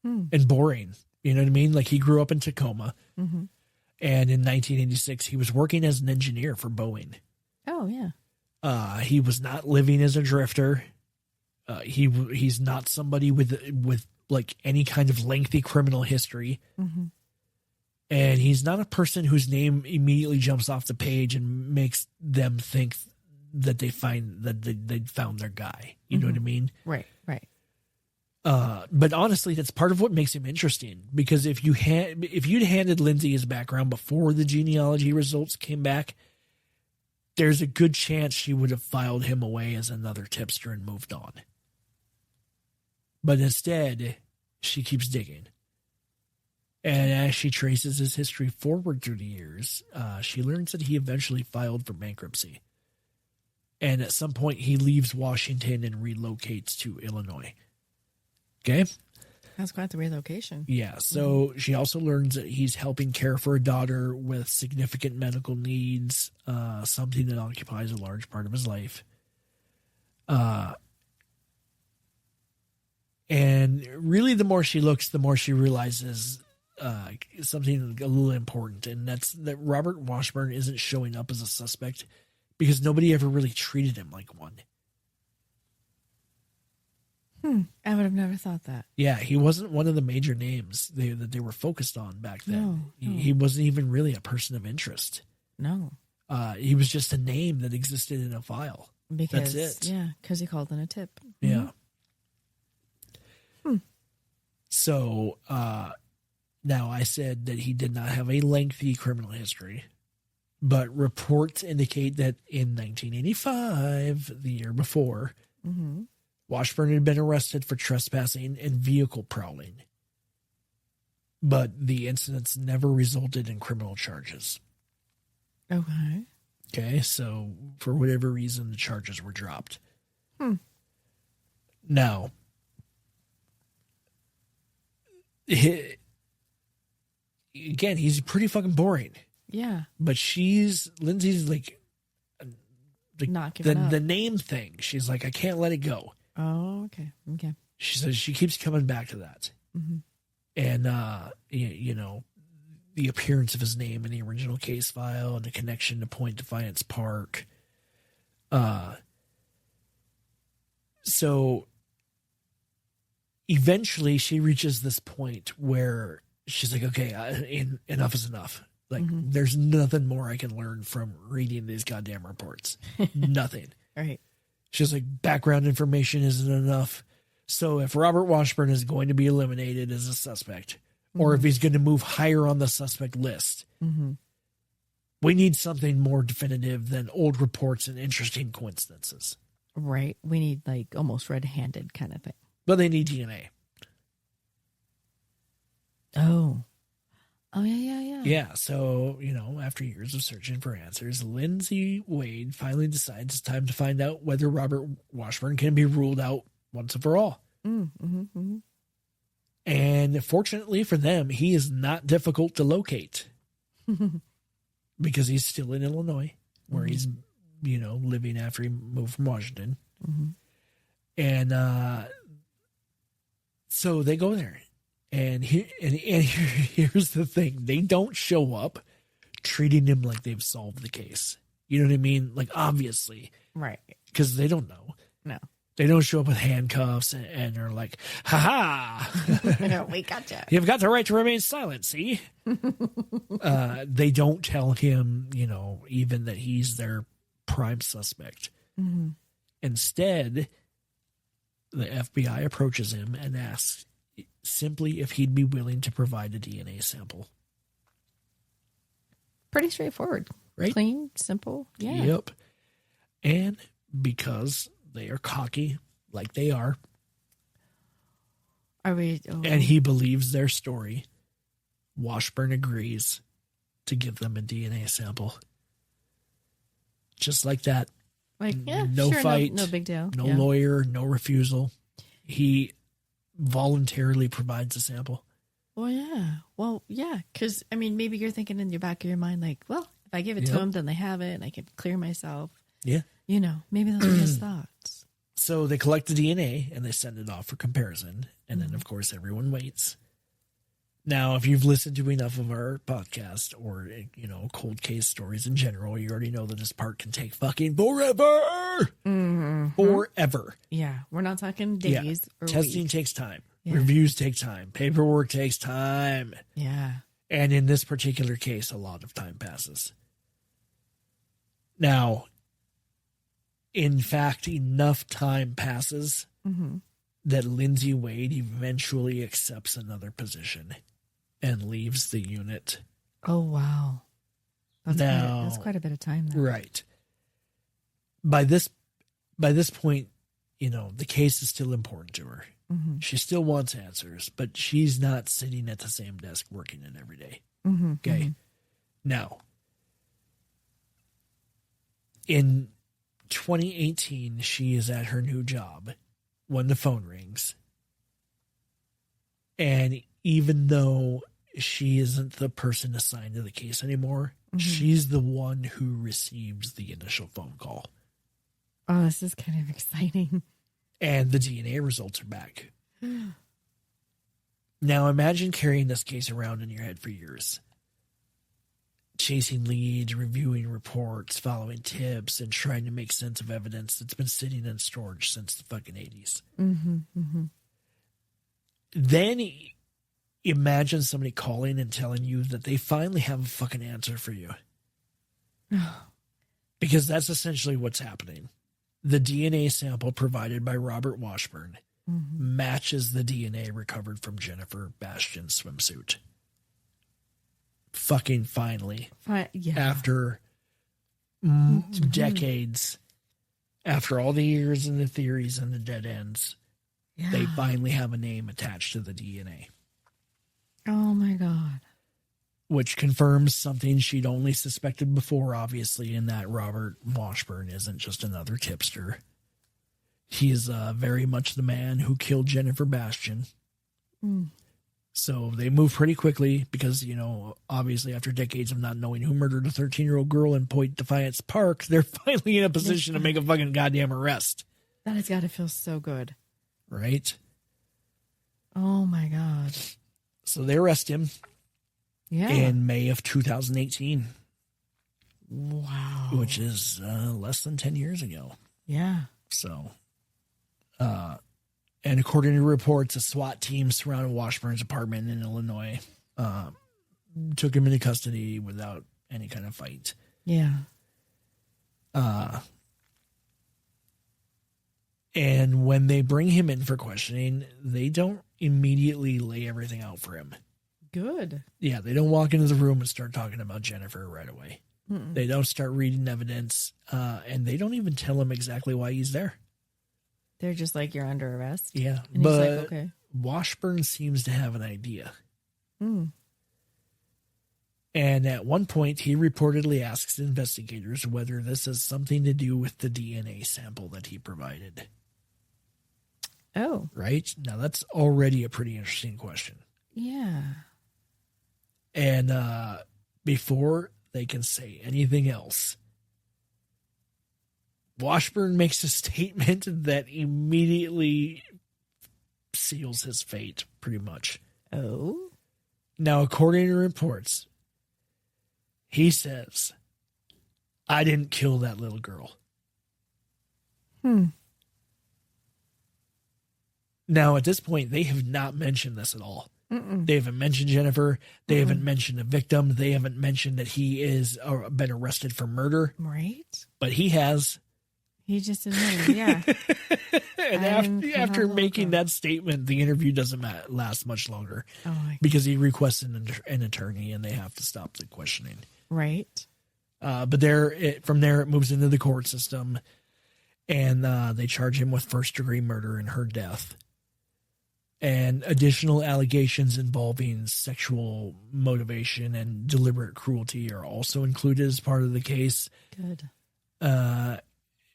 and boring. You know what I mean? Like he grew up in Tacoma. And in 1986, he was working as an engineer for Boeing. Oh, yeah. He was not living as a drifter. He's not somebody with like any kind of lengthy criminal history. And he's not a person whose name immediately jumps off the page and makes them think that they found their guy. You know what I mean? Right. But honestly, that's part of what makes him interesting. Because if you'd handed Lindsay his background before the genealogy results came back, there's a good chance she would have filed him away as another tipster and moved on. But instead, she keeps digging. And as she traces his history forward through the years, she learns that he eventually filed for bankruptcy. And at some point, he leaves Washington and relocates to Illinois. Okay? That's quite the relocation. Yeah. So she also learns that he's helping care for a daughter with significant medical needs, something that occupies a large part of his life. And really, the more she looks, the more she realizes something a little important, and that's that Robert Washburn isn't showing up as a suspect because nobody ever really treated him like one. I would have never thought that. Yeah, he wasn't one of the major names that they were focused on back then. No. He wasn't even really a person of interest. No. He was just a name that existed in a file. Because, That's it. Yeah, because he called in a tip. Yeah. So now I said that he did not have a lengthy criminal history, but reports indicate that in 1985, the year before, Washburn had been arrested for trespassing and vehicle prowling. But the incidents never resulted in criminal charges. Okay. Okay, so for whatever reason, the charges were dropped. Now, again, he's pretty fucking boring. Yeah. But Lindsay's like Not giving up. the name thing. She's like, I can't let it go. Oh, okay. Okay. She says she keeps coming back to that. And, the appearance of his name in the original case file and the connection to Point Defiance Park. So eventually she reaches this point where she's like, okay, enough is enough. Like, there's nothing more I can learn from reading these goddamn reports. Nothing. Right. She's like, background information isn't enough. So if Robert Washburn is going to be eliminated as a suspect, or if he's going to move higher on the suspect list, we need something more definitive than old reports and interesting coincidences. Right. We need like almost red-handed kind of thing. But they need DNA. Oh. Oh, yeah. Yeah, so, after years of searching for answers, Lindsay Wade finally decides it's time to find out whether Robert Washburn can be ruled out once and for all. And fortunately for them, he is not difficult to locate because he's still in Illinois, where he's, living after he moved from Washington. And so they go there. And here's the thing. They don't show up treating him like they've solved the case. You know what I mean? Like, obviously. Right. Because they don't know. No. They don't show up with handcuffs and they're like, ha-ha. We gotcha. You've got the right to remain silent, see? They don't tell him, even that he's their prime suspect. Instead, the FBI approaches him and asks simply if he'd be willing to provide a DNA sample. Pretty straightforward. Right? Clean, simple. Yeah. Yep. And because they are cocky, like they are, and he believes their story, Washburn agrees to give them a DNA sample. Just like that. Like, yeah, no sure, fight, no big deal. No lawyer, no refusal. He voluntarily provides a sample. Well, yeah. Well, yeah. Because, maybe you're thinking in your back of your mind, like, well, if I give it to them, then they have it and I can clear myself. Yeah. Maybe those are his thoughts. So they collect the DNA and they send it off for comparison. And then, of course, everyone waits. Now, if you've listened to enough of our podcast or, cold case stories in general, you already know that this part can take fucking forever. Forever. Yeah. We're not talking days or Testing weeks. takes time. Yeah. Reviews take time. Paperwork takes time. Yeah. And in this particular case, a lot of time passes. Now, in fact, enough time passes that Lindsay Wade eventually accepts another position and leaves the unit. Oh, wow. That's quite a bit of time there. Right. By this point, the case is still important to her. She still wants answers, but she's not sitting at the same desk working it every day. Okay. Now, in 2018, she is at her new job when the phone rings. And even though she isn't the person assigned to the case anymore, she's the one who receives the initial phone call. Oh, this is kind of exciting. And the DNA results are back. Now imagine carrying this case around in your head for years. Chasing leads, reviewing reports, following tips, and trying to make sense of evidence that's been sitting in storage since the fucking 80s. Then imagine somebody calling and telling you that they finally have a fucking answer for you. Because that's essentially what's happening. The DNA sample provided by Robert Washburn matches the DNA recovered from Jennifer Bastian's swimsuit. Fucking finally. After decades, after all the years and the theories and the dead ends, they finally have a name attached to the DNA. Oh my God. Which confirms something she'd only suspected before, obviously, in that Robert Washburn isn't just another tipster. He is very much the man who killed Jennifer Bastian. So they move pretty quickly because, you know, obviously after decades of not knowing who murdered a 13-year-old girl in Point Defiance Park, they're finally in a position to make a fucking goddamn arrest. That has got to feel so good. Right? Oh my God. So they arrest him in May of 2018. Wow. Which is less than 10 years ago. Yeah. So, and according to reports, a SWAT team surrounded Washburn's apartment in Illinois, took him into custody without any kind of fight. Yeah. And when they bring him in for questioning, they don't immediately lay everything out for him. Good. Yeah, they don't walk into the room and start talking about Jennifer right away. They don't start reading evidence, and they don't even tell him exactly why he's there. They're just like, you're under arrest. Yeah, and but he's like, okay. Washburn seems to have an idea. Hmm. And at one point, he reportedly asks investigators whether this has something to do with the DNA sample that he provided. Oh. Right? Now, that's already a pretty interesting question. Yeah. And before they can say anything else, Washburn makes a statement that immediately seals his fate, pretty much. Oh? Now, according to reports, he says, "I didn't kill that little girl." Now, at this point, they have not mentioned this at all. They haven't mentioned Jennifer. They haven't mentioned a victim. They haven't mentioned that he is been arrested for murder. Right. But he has. He just admitted, yeah. And after making that statement, the interview doesn't last much longer. Oh my God. Because he requests an attorney and they have to stop the questioning. Right. But from there, it moves into the court system. And they charge him with first-degree murder and her death. And additional allegations involving sexual motivation and deliberate cruelty are also included as part of the case. Good.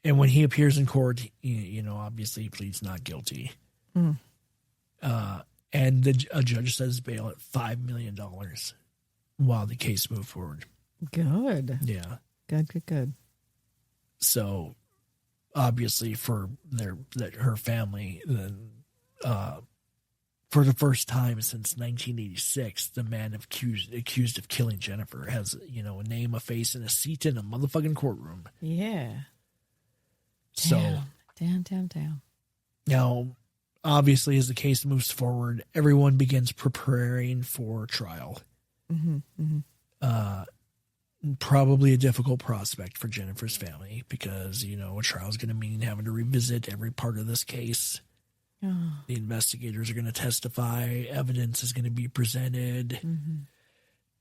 And when he appears in court, obviously he pleads not guilty. And a judge says bail at $5 million while the case moves forward. Good. Yeah. Good. So, obviously, for her family, for the first time since 1986, the man accused of killing Jennifer has, a name, a face, and a seat in a motherfucking courtroom. Yeah. So, Damn. Now, obviously, as the case moves forward, everyone begins preparing for trial. Probably a difficult prospect for Jennifer's family because, a trial is going to mean having to revisit every part of this case. Oh. The investigators are going to testify. Evidence is going to be presented.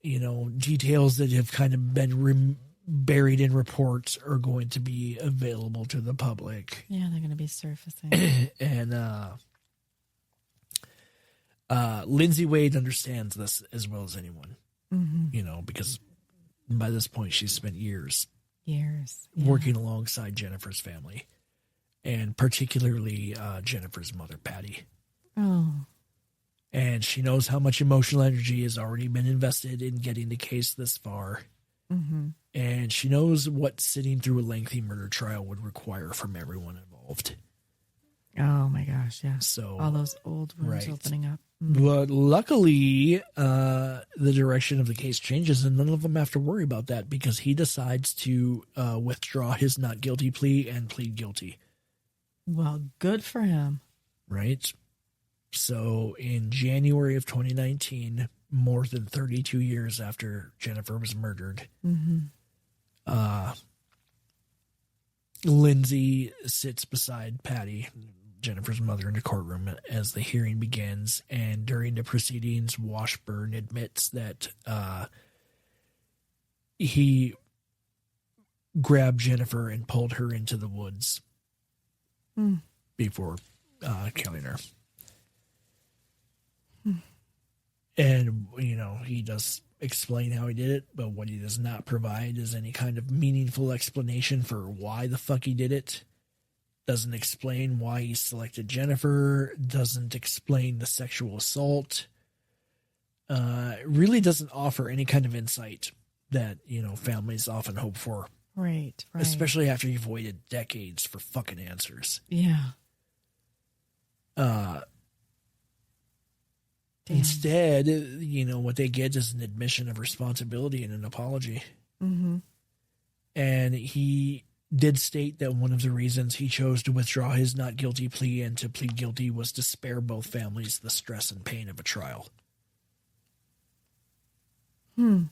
Details that have kind of been buried in reports are going to be available to the public. Yeah, they're going to be surfacing. And Lindsay Wade understands this as well as anyone. Because by this point she's spent years working alongside Jennifer's family. And particularly Jennifer's mother, Patty. Oh. And she knows how much emotional energy has already been invested in getting the case this far. Mm-hmm. And she knows what sitting through a lengthy murder trial would require from everyone involved. Oh my gosh, yeah. So all those old wounds right. opening up. But luckily, the direction of the case changes, and none of them have to worry about that because he decides to withdraw his not guilty plea and plead guilty. Well, good for him. Right? So in January of 2019, more than 32 years after Jennifer was murdered, Lindsay sits beside Patty, Jennifer's mother, in the courtroom as the hearing begins. And during the proceedings, Washburn admits that he grabbed Jennifer and pulled her into the woods before killing her. And, you know, he does explain how he did it, but what he does not provide is any kind of meaningful explanation for why the fuck he did it. Doesn't explain why he selected Jennifer. Doesn't explain the sexual assault. Really doesn't offer any kind of insight that, you know, families often hope for. Right. Especially after you've waited decades for fucking answers. Yeah. Instead, you know, what they get is an admission of responsibility and an apology. Mm-hmm. And he did state that one of the reasons he chose to withdraw his not guilty plea and to plead guilty was to spare both families the stress and pain of a trial. I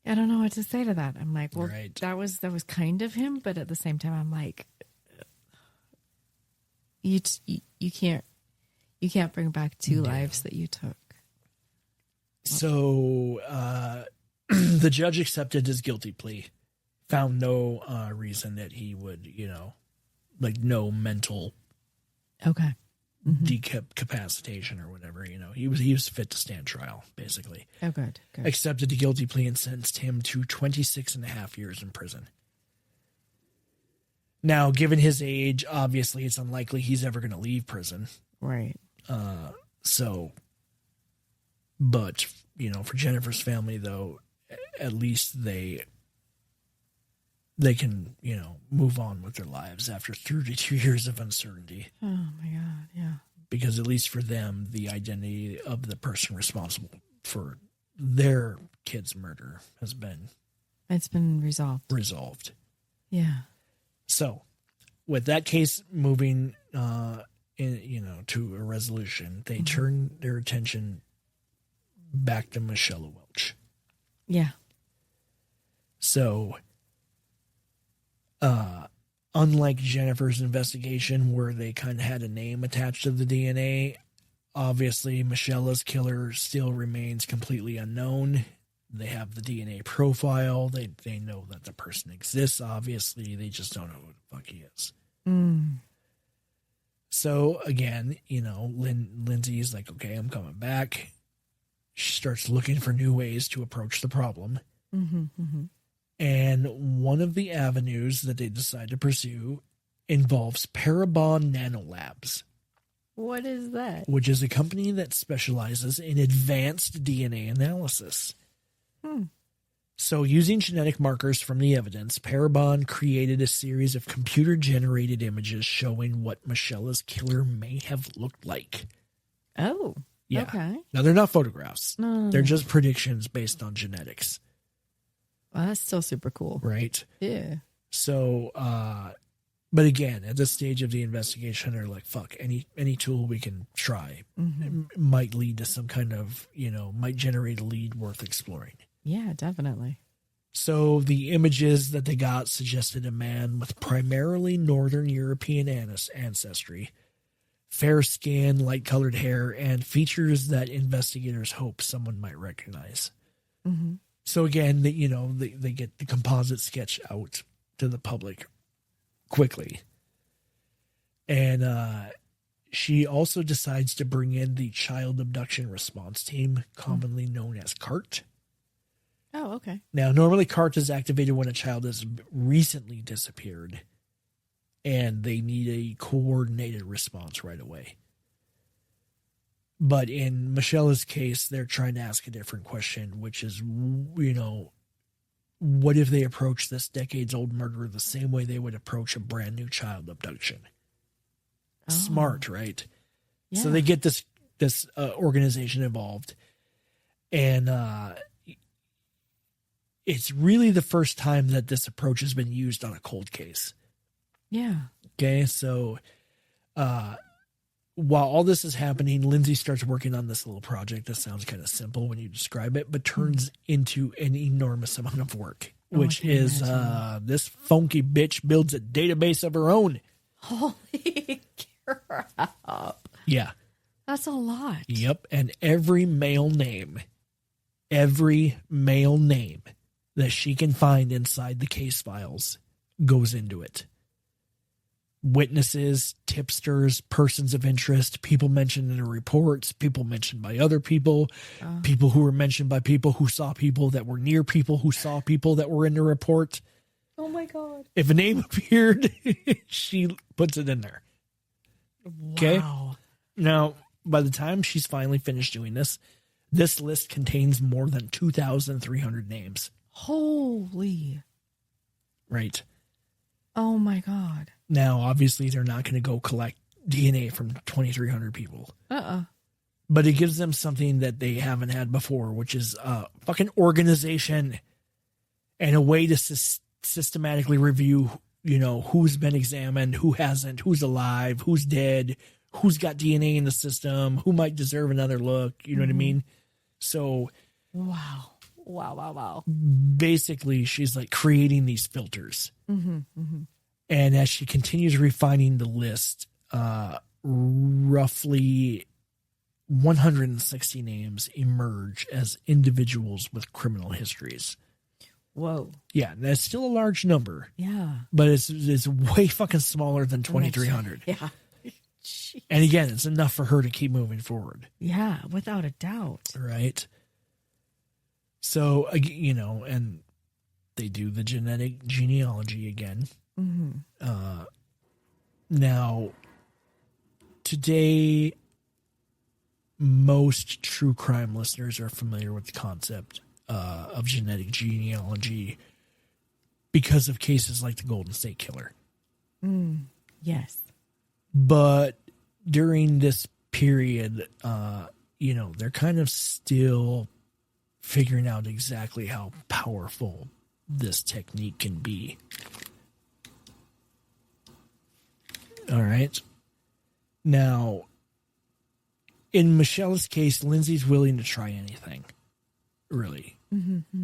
don't know what to say to that. I'm like, well, right. that was kind of him, but at the same time, I'm like, you can't bring back two lives that you took. So the judge accepted his guilty plea, found no reason that he would, you know, like no mental decapacitation or whatever, you know. He was fit to stand trial, basically. Oh, good. Accepted the guilty plea and sentenced him to 26 and a half years in prison. Now, given his age, obviously it's unlikely he's ever going to leave prison. Right. But, you know, for Jennifer's family, though, at least they can, you know, move on with their lives after 32 years of uncertainty. Oh, my God, yeah. Because at least for them, the identity of the person responsible for their kid's murder has been... It's been resolved. Yeah. So, with that case moving... to a resolution, they turn their attention back to Michella Welch. Yeah. So, unlike Jennifer's investigation where they kind of had a name attached to the DNA, obviously Michella's killer still remains completely unknown. They have the DNA profile. They know that the person exists, obviously. They just don't know who the fuck he is. So, again, you know, Lindsay's like, okay, I'm coming back. She starts looking for new ways to approach the problem. And one of the avenues that they decide to pursue involves Parabon Nanolabs. What is that? Which is a company that specializes in advanced DNA analysis. So, using genetic markers from the evidence, Parabon created a series of computer-generated images showing what Michella's killer may have looked like. Oh, yeah. Okay. Now, they're not photographs. No. They're just predictions based on genetics. Well, that's still super cool. Right? Yeah. So, but again, at this stage of the investigation, they're like, fuck, any tool we can try might lead to some kind of, you know, might generate a lead worth exploring. Yeah, definitely. So the images that they got suggested a man with primarily Northern European ancestry, fair skin, light-colored hair, and features that investigators hope someone might recognize. So again, they get the composite sketch out to the public quickly. And she also decides to bring in the Child Abduction Response Team, commonly known as CART. Oh, okay. Now, normally CART is activated when a child has recently disappeared and they need a coordinated response right away. But in Michella's case, they're trying to ask a different question, which is, what if they approach this decades-old murder the same way they would approach a brand new child abduction? Oh. Smart, right? Yeah. So they get this organization involved, and it's really the first time that this approach has been used on a cold case. Yeah. Okay, so while all this is happening, Lindsay starts working on this little project that sounds kind of simple when you describe it, but turns into an enormous amount of work, which is this funky bitch builds a database of her own. Holy crap. Yeah. That's a lot. Yep. And every male name that she can find inside the case files goes into it. Witnesses, tipsters, persons of interest, people mentioned in the reports, people mentioned by other people, people who were mentioned by people who saw people that were near people who saw people that were in the report. Oh my God. If a name appeared, she puts it in there. Okay. Wow. Now, by the time she's finally finished doing this list contains more than 2,300 names. Holy. Right. Oh my God. Now, obviously, they're not going to go collect DNA from 2,300 people. But it gives them something that they haven't had before, which is a fucking organization and a way to systematically review, who's been examined, who hasn't, who's alive, who's dead, who's got DNA in the system, who might deserve another look. You know what I mean? So, wow. Basically, she's like creating these filters. And as she continues refining the list, roughly 160 names emerge as individuals with criminal histories. Whoa. Yeah, that's still a large number. Yeah. But it's way fucking smaller than 2,300. Yeah. Jeez. And again, it's enough for her to keep moving forward. Yeah, without a doubt. Right. So, and they do the genealogy again. Now, today, most true crime listeners are familiar with the concept of genetic genealogy because of cases like the Golden State Killer. Yes. But during this period, they're kind of still figuring out exactly how powerful this technique can be. All right. Now, in Michella's case, Lindsay's willing to try anything, really.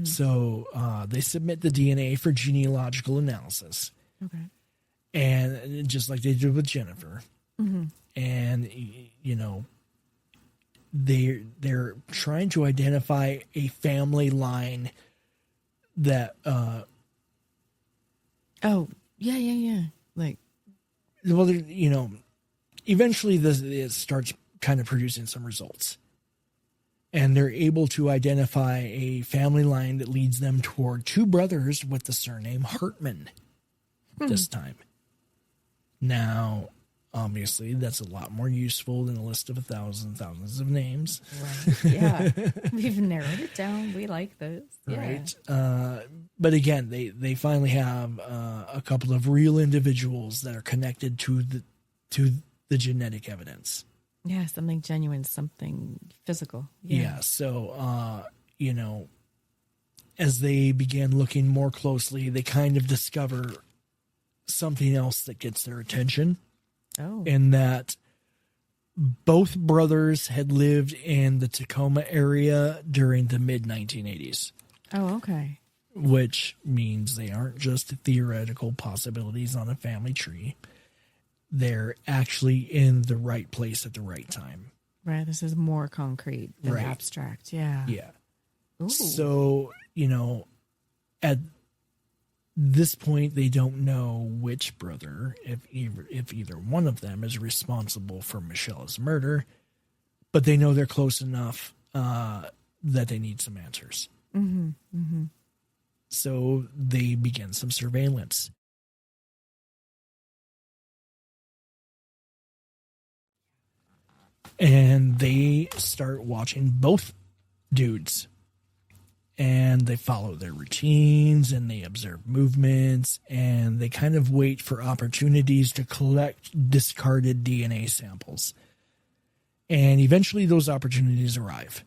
So they submit the DNA for genealogical analysis. Okay. And just like they did with Jennifer. And, they're trying to identify a family line that... oh, yeah. Like... Well, eventually it starts kind of producing some results. And they're able to identify a family line that leads them toward two brothers with the surname Hartman this time. Now, obviously, that's a lot more useful than a list of thousands of names. Right. Yeah. We've narrowed it down. We like those. Right. But again, they finally have a couple of real individuals that are connected to the genetic evidence. Yeah, something genuine, something physical. Yeah. So, as they began looking more closely, they kind of discover something else that gets their attention. Oh. And that both brothers had lived in the Tacoma area during the mid-1980s. Oh, okay. Which means they aren't just theoretical possibilities on a family tree. They're actually in the right place at the right time. Right. This is more concrete than Right. abstract. Yeah. Yeah. Ooh. So, at this point, they don't know which brother, if either one of them is responsible for Michella's murder, but they know they're close enough that they need some answers. So they begin some surveillance. And they start watching both dudes. And they follow their routines and they observe movements and they kind of wait for opportunities to collect discarded DNA samples. And eventually those opportunities arrive.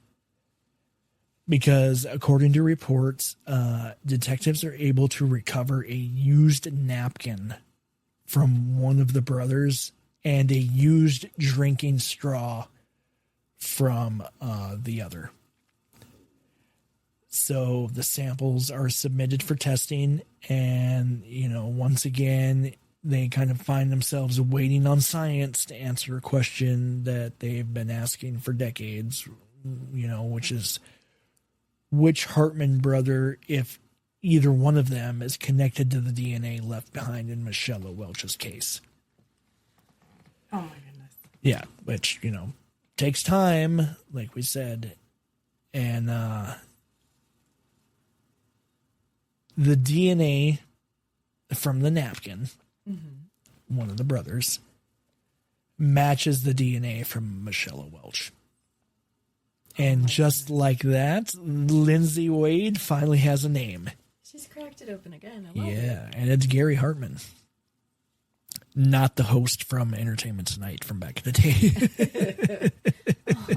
Because according to reports, detectives are able to recover a used napkin from one of the brothers and a used drinking straw from the other. So the samples are submitted for testing, and, once again, they kind of find themselves waiting on science to answer a question that they've been asking for decades, which is which Hartman brother, if either one of them, is connected to the DNA left behind in Michella Welch's case. Oh, my goodness. Yeah, which, takes time, like we said, and, the DNA from the napkin, one of the brothers, matches the DNA from Michella Welch. And just like that, Lindsay Wade finally has a name. She's cracked it open again. I love it. Yeah, and it's Gary Hartman. Not the host from Entertainment Tonight from back in the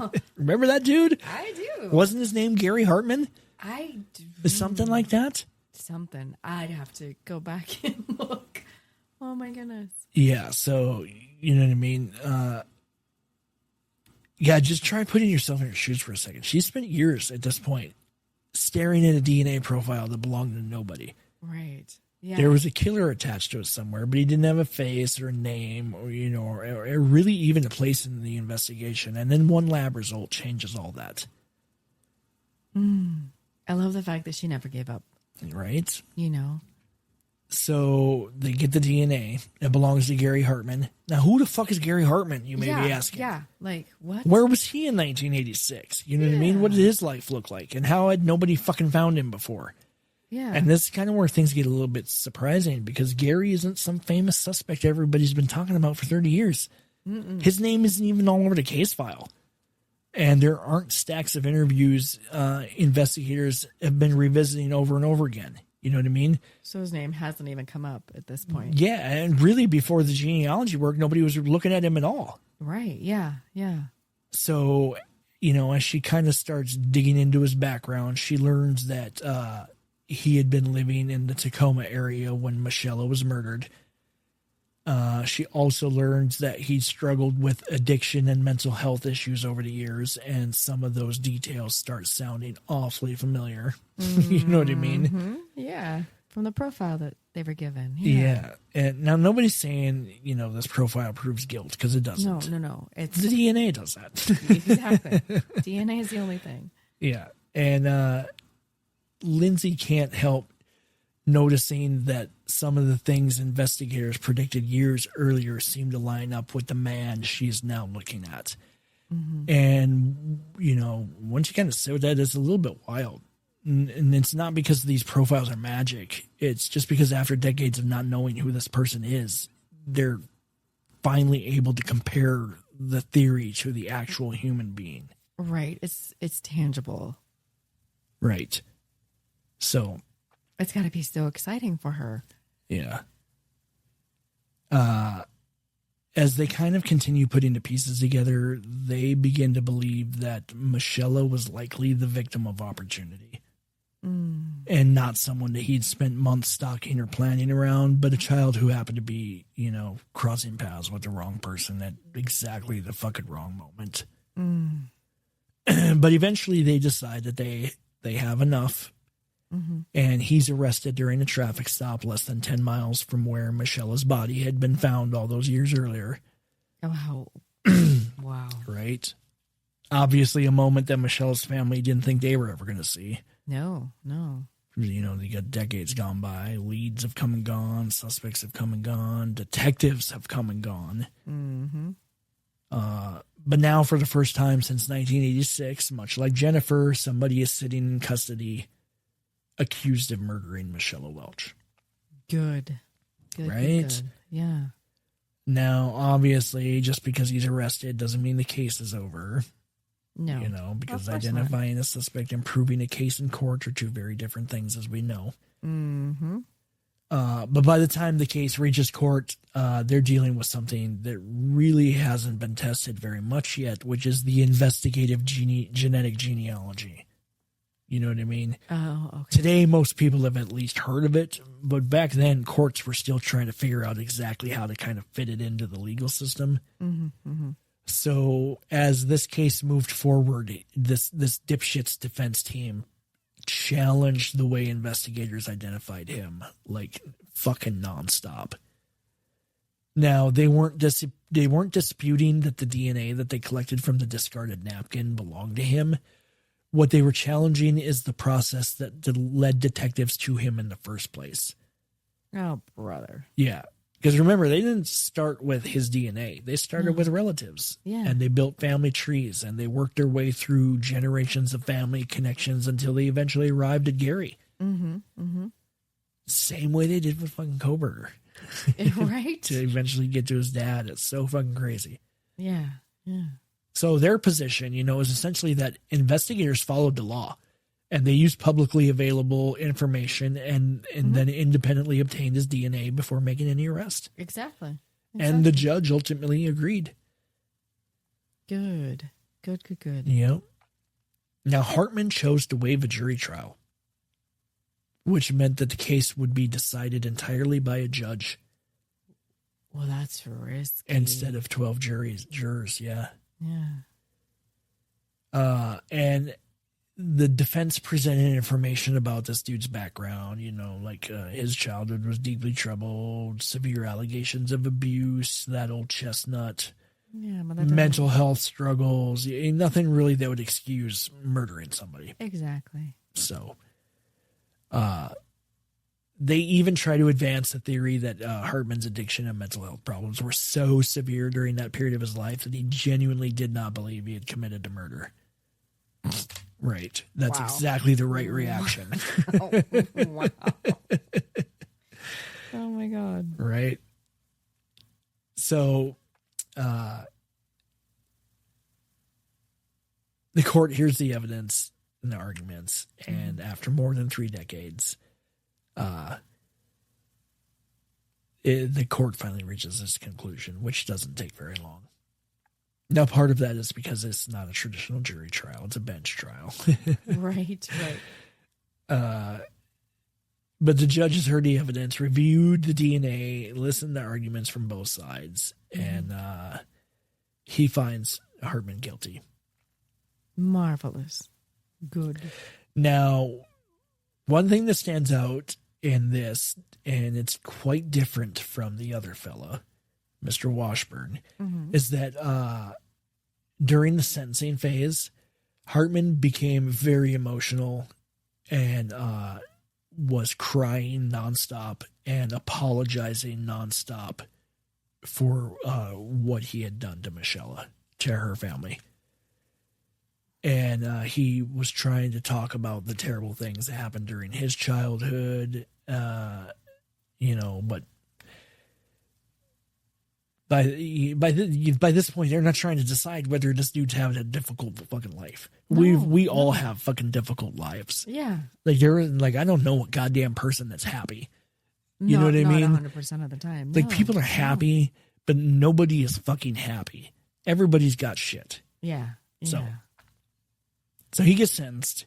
day. Remember that dude? I do. Wasn't his name Gary Hartman? I do. Something like that? Something. I'd have to go back and look. Oh my goodness. Yeah, so you know what I mean? Yeah, just try putting yourself in her shoes for a second. She spent years at this point staring at a DNA profile that belonged to nobody. Right. Yeah. There was a killer attached to it somewhere, but he didn't have a face or a name or, or really even a place in the investigation. And then one lab result changes all that. I love the fact that she never gave up. Right? So they get the DNA. It belongs to Gary Hartman. Now, who the fuck is Gary Hartman, you may be asking? Yeah, like, what? Where was he in 1986? You know what I mean? What did his life look like? And how had nobody fucking found him before? Yeah. And this is kind of where things get a little bit surprising because Gary isn't some famous suspect everybody's been talking about for 30 years. His name isn't even all over the case file. And there aren't stacks of interviews investigators have been revisiting over and over again. You know what I mean? So his name hasn't even come up at this point. Yeah, and really before the genealogy work, nobody was looking at him at all. Right, yeah. So, as she kind of starts digging into his background, she learns that he had been living in the Tacoma area when Michella was murdered. She also learns that he struggled with addiction and mental health issues over the years, and some of those details start sounding awfully familiar. You know what I mean? Yeah, from the profile that they were given. Yeah. And now nobody's saying, this profile proves guilt, because it doesn't. No. It's The DNA does that. exactly. DNA is the only thing. Yeah. And Lindsay can't help noticing that some of the things investigators predicted years earlier seem to line up with the man she's now looking at. And, once you kind of sit with that, it's a little bit wild. And it's not because these profiles are magic. It's just because after decades of not knowing who this person is, they're finally able to compare the theory to the actual human being. Right. It's tangible. Right. So it's got to be so exciting for her. Yeah. As they kind of continue putting the pieces together, they begin to believe that Michella was likely the victim of opportunity. And not someone that he'd spent months stalking or planning around, but a child who happened to be, crossing paths with the wrong person at exactly the fucking wrong moment. But eventually they decide that they have enough. And he's arrested during a traffic stop less than 10 miles from where Michella's body had been found all those years earlier. Oh, wow. Right? Obviously a moment that Michella's family didn't think they were ever going to see. No. They got decades gone by. Leads have come and gone. Suspects have come and gone. Detectives have come and gone. But now for the first time since 1986, much like Jennifer, somebody is sitting in custody accused of murdering Michella Welch. Good. Right? Good. Yeah. Now, obviously, just because he's arrested doesn't mean the case is over. No. You know, because Of course not. identifying a suspect and proving a case in court are two very different things, as we know. Mm-hmm. But by the time the case reaches court, they're dealing with something that really hasn't been tested very much yet, which is the investigative genetic genealogy. You know what I mean? Oh, okay. Today, most people have at least heard of it, but back then, courts were still trying to figure out exactly how to kind of fit it into the legal system. Mm-hmm. Mm-hmm. So, as this case moved forward, this dipshit's defense team challenged the way investigators identified him, like fucking nonstop. Now, they weren't disputing that the DNA that they collected from the discarded napkin belonged to him. What they were challenging is the process that led detectives to him in the first place. Oh, brother. Yeah. Because remember, they didn't start with his DNA. They started with relatives. Yeah. And they built family trees, and they worked their way through generations of family connections until they eventually arrived at Gary. Mm-hmm. Mm-hmm. Same way they did with fucking Koberger. Right? To eventually get to his dad. It's so fucking crazy. Yeah. Yeah. So their position, is essentially that investigators followed the law. And they used publicly available information and then independently obtained his DNA before making any arrest. Exactly. And the judge ultimately agreed. Good. Yep. Now, Hartman chose to waive a jury trial, which meant that the case would be decided entirely by a judge. Well, that's risky. Instead of 12 jurors, yeah. Yeah. And the defense presented information about this dude's background, his childhood was deeply troubled, severe allegations of abuse, that old chestnut, Yeah, but mental health struggles, nothing really that would excuse murdering somebody. Exactly. So, they even try to advance the theory that Hartman's addiction and mental health problems were so severe during that period of his life that he genuinely did not believe he had committed a murder. Right. That's exactly the right reaction. Wow. Oh my God. Right. So, the court hears the evidence and the arguments, and after more than 3 decades, the court finally reaches this conclusion, which doesn't take very long. Now, part of that is because it's not a traditional jury trial. It's a bench trial. Right. But the judges heard the evidence, reviewed the DNA, listened to arguments from both sides, and he finds Hartman guilty. Marvelous. Good. Now, one thing that stands out in this, and it's quite different from the other fella, Mr. Washburn, is that during the sentencing phase, Hartman became very emotional and was crying nonstop and apologizing nonstop for what he had done to Michella, to her family. And he was trying to talk about the terrible things that happened during his childhood, but by this point, they're not trying to decide whether this dude's having a difficult fucking life. We all have fucking difficult lives. Yeah. I don't know a goddamn person that's happy. You know what I mean? Not 100% of the time. No. People are happy, but nobody is fucking happy. Everybody's got shit. Yeah. So he gets sentenced.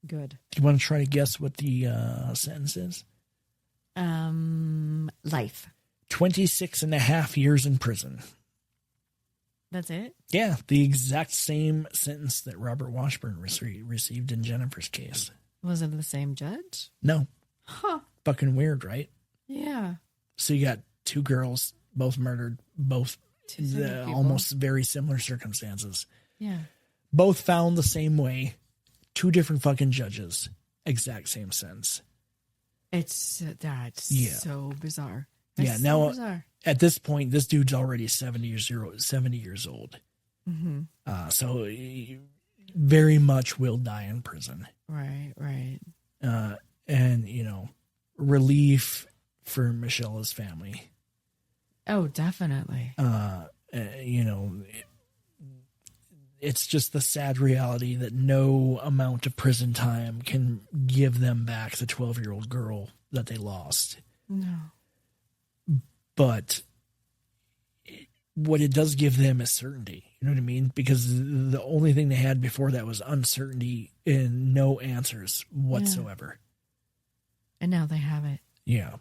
Good. Do you want to try to guess what the sentence is? Life. 26 and a half years in prison. That's it? Yeah, the exact same sentence that Robert Washburn received in Jennifer's case. Was it the same judge? No. Huh. Fucking weird, right? Yeah. So you got 2 girls, both murdered, both almost very similar circumstances. Yeah. Both found the same way. 2 different fucking judges. Exact same sentence. That's so bizarre. That's now bizarre. At this point, this dude's already 70 years old. Mm-hmm. So he very much will die in prison. Right. And, relief for Michella's family. Oh, definitely. You know, it's just the sad reality that no amount of prison time can give them back the 12-year-old girl that they lost. No. But what it does give them is certainty. You know what I mean? Because the only thing they had before that was uncertainty and no answers whatsoever. And now they have it. Yeah.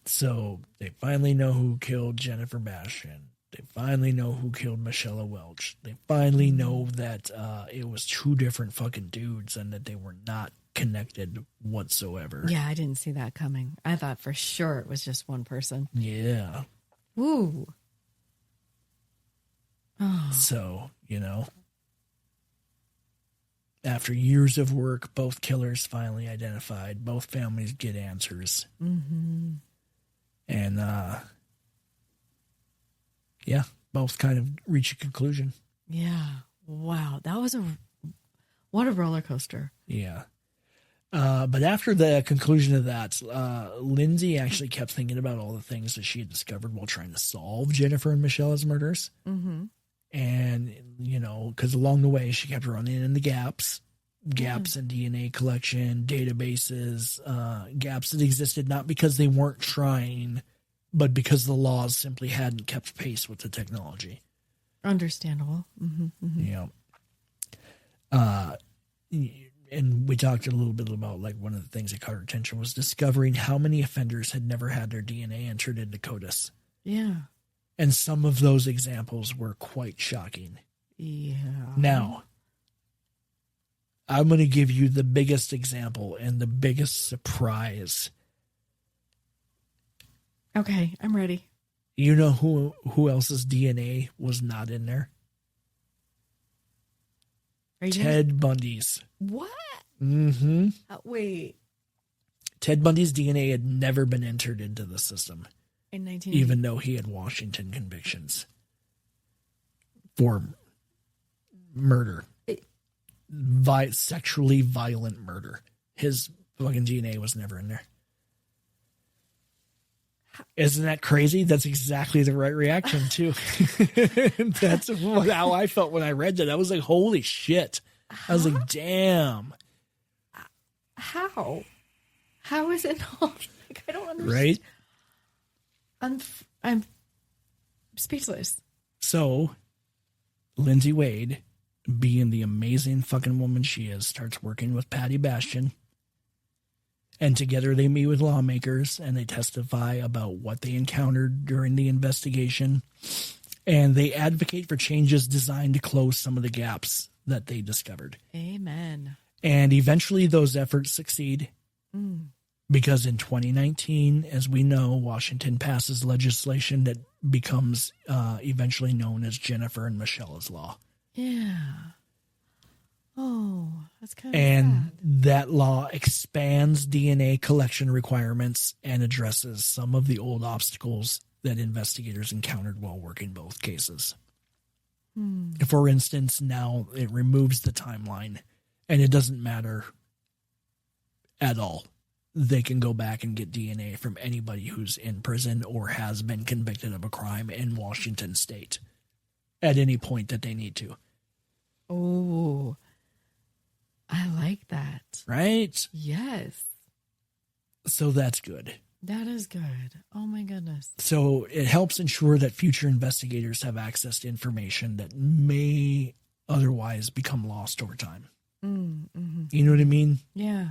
So they finally know who killed Jennifer Bastian. They finally know who killed Michella Welch. They finally know that it was two different fucking dudes and that they were not connected whatsoever. Yeah, I didn't see that coming. I thought for sure it was just one person. Yeah. Woo. Oh. So, you know, after years of work, both killers finally identified. Both families get answers. Mm-hmm. And, yeah, both kind of reach a conclusion. Yeah. Wow. That was what a roller coaster. Yeah. But after the conclusion of that, Lindsay actually kept thinking about all the things that she had discovered while trying to solve Jennifer and Michella's murders. Mm-hmm. And, you know, because along the way, she kept running into gaps in DNA collection, databases, gaps that existed not because they weren't trying, but because the laws simply hadn't kept pace with the technology. Understandable. Mm-hmm. Mm-hmm. Yeah. And we talked a little bit about, like, one of the things that caught her attention was discovering how many offenders had never had their DNA entered into CODIS. Yeah. And some of those examples were quite shocking. Yeah. Now, I'm going to give you the biggest example and the biggest surprise. Okay, I'm ready. You know who else's DNA was not in there? Are you Ted Bundy's. What? Mm-hmm. Wait. Ted Bundy's DNA had never been entered into the system. In 1980. Even though he had Washington convictions for murder, sexually violent murder. His fucking DNA was never in there. Isn't that crazy? That's exactly the right reaction too. That's how I felt when I read that. I was like, holy shit. I was like, damn. How? How is it not? Like, I don't understand. Right? I'm speechless. So, Lindsay Wade, being the amazing fucking woman she is, starts working with Patty Bastian. And together they meet with lawmakers and they testify about what they encountered during the investigation. And they advocate for changes designed to close some of the gaps that they discovered. Amen. And eventually those efforts succeed. Because in 2019, as we know, Washington passes legislation that becomes eventually known as Jennifer and Michella's Law. Yeah. Oh, that's kind of And sad. that law expands DNA collection requirements and addresses some of the old obstacles that investigators encountered while working both cases. For instance, now it removes the timeline, and it doesn't matter at all. They can go back and get DNA from anybody who's in prison or has been convicted of a crime in Washington state at any point that they need to. Oh, I like that. Right? Yes. So that's good. That is good. Oh my goodness. So it helps ensure that future investigators have access to information that may otherwise become lost over time. Mm-hmm. You know what I mean? Yeah.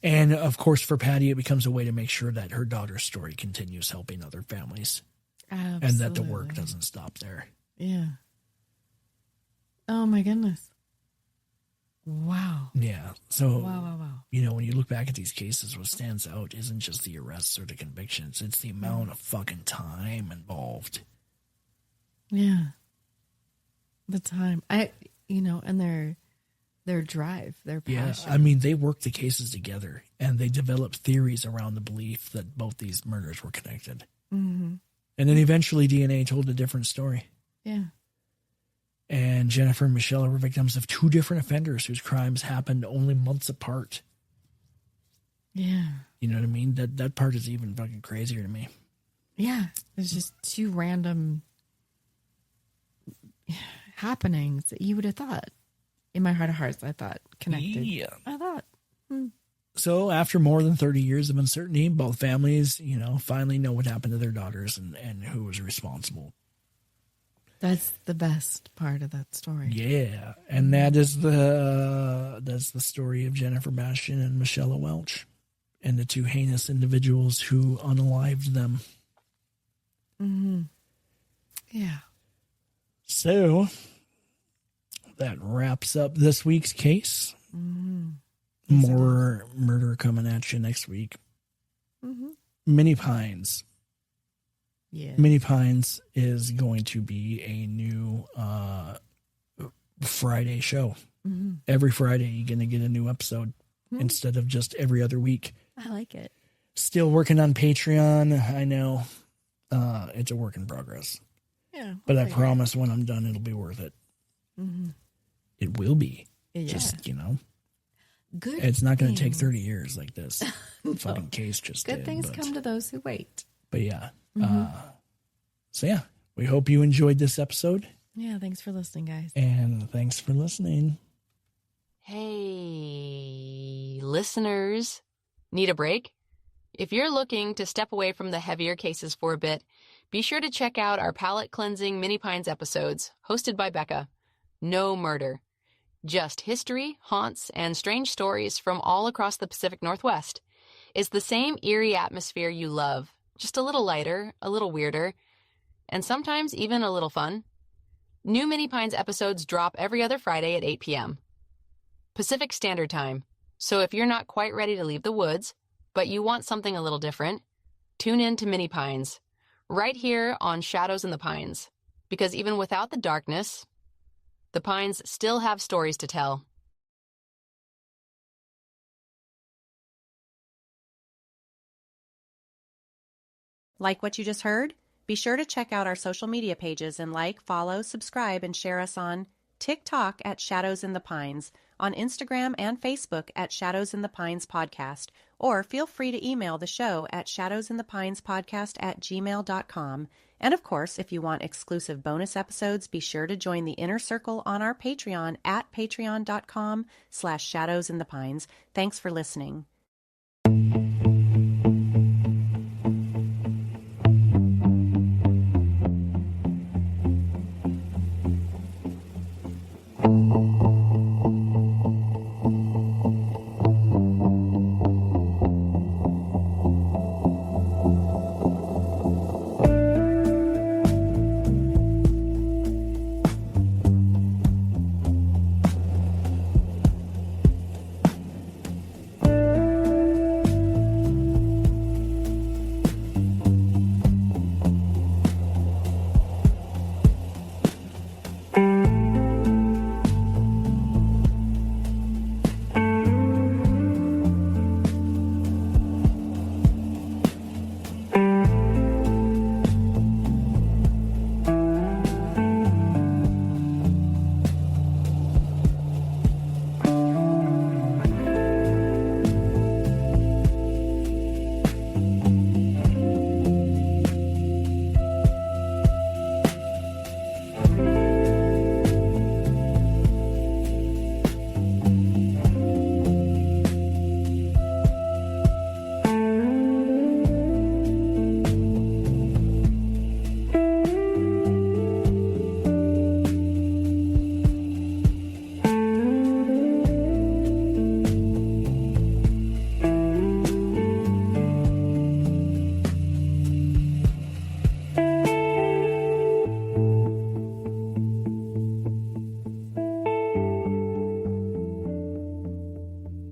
And of course, for Patty, it becomes a way to make sure that her daughter's story continues helping other families. Absolutely. And that the work doesn't stop there. Yeah. Oh my goodness. Wow. Yeah. So, Wow. you know, when you look back at these cases, what stands out isn't just the arrests or the convictions. It's the amount of fucking time involved. Yeah. The time. And their drive, their passion. Yeah. I mean, they worked the cases together and they developed theories around the belief that both these murders were connected. Mm-hmm. And then eventually DNA told a different story. Yeah. And Jennifer and Michella were victims of two different offenders whose crimes happened only months apart. Yeah. You know what I mean? That part is even fucking crazier to me. Yeah, it's just two random happenings that you would have thought. In my heart of hearts, I thought connected. Yeah. I thought. So after more than 30 years of uncertainty, both families, finally know what happened to their daughters and who was responsible. That's the best part of that story. Yeah. And that's the story of Jennifer Bastian and Michella Welch and the two heinous individuals who unalived them. Mm-hmm. Yeah. So that wraps up this week's case. Mm-hmm. More murder coming at you next week. Mm-hmm. Mini Pines. Yeah. Mini Pines is going to be a new Friday show. Mm-hmm. Every Friday, you're going to get a new episode instead of just every other week. I like it. Still working on Patreon. I know it's a work in progress. Yeah. But I promise when I'm done, it'll be worth it. Mm-hmm. It will be. Yeah. Just, Good. It's not going to take things. 30 years like this fucking case just Good did. things come to those who wait. But yeah. Mm-hmm. So yeah, we hope you enjoyed this episode. Yeah, thanks for listening, guys. And thanks for listening. Hey, listeners. Need a break? If you're looking to step away from the heavier cases for a bit, be sure to check out our palate cleansing Mini Pines episodes, hosted by Bekah. No murder. Just history, haunts, and strange stories from all across the Pacific Northwest. It's the same eerie atmosphere you love, just a little lighter, a little weirder, and sometimes even a little fun. New Mini Pines episodes drop every other Friday at 8 p.m. Pacific Standard Time. So if you're not quite ready to leave the woods, but you want something a little different, tune in to Mini Pines, right here on Shadows in the Pines. Because even without the darkness, the Pines still have stories to tell. Like what you just heard? Be sure to check out our social media pages and like, follow, subscribe, and share us on TikTok at Shadows in the Pines, on Instagram and Facebook at Shadows in the Pines Podcast, or feel free to email the show at shadowsinthepinespodcast@gmail.com. And of course, if you want exclusive bonus episodes, be sure to join the inner circle on our Patreon at patreon.com/shadowsinthepines. Thanks for listening.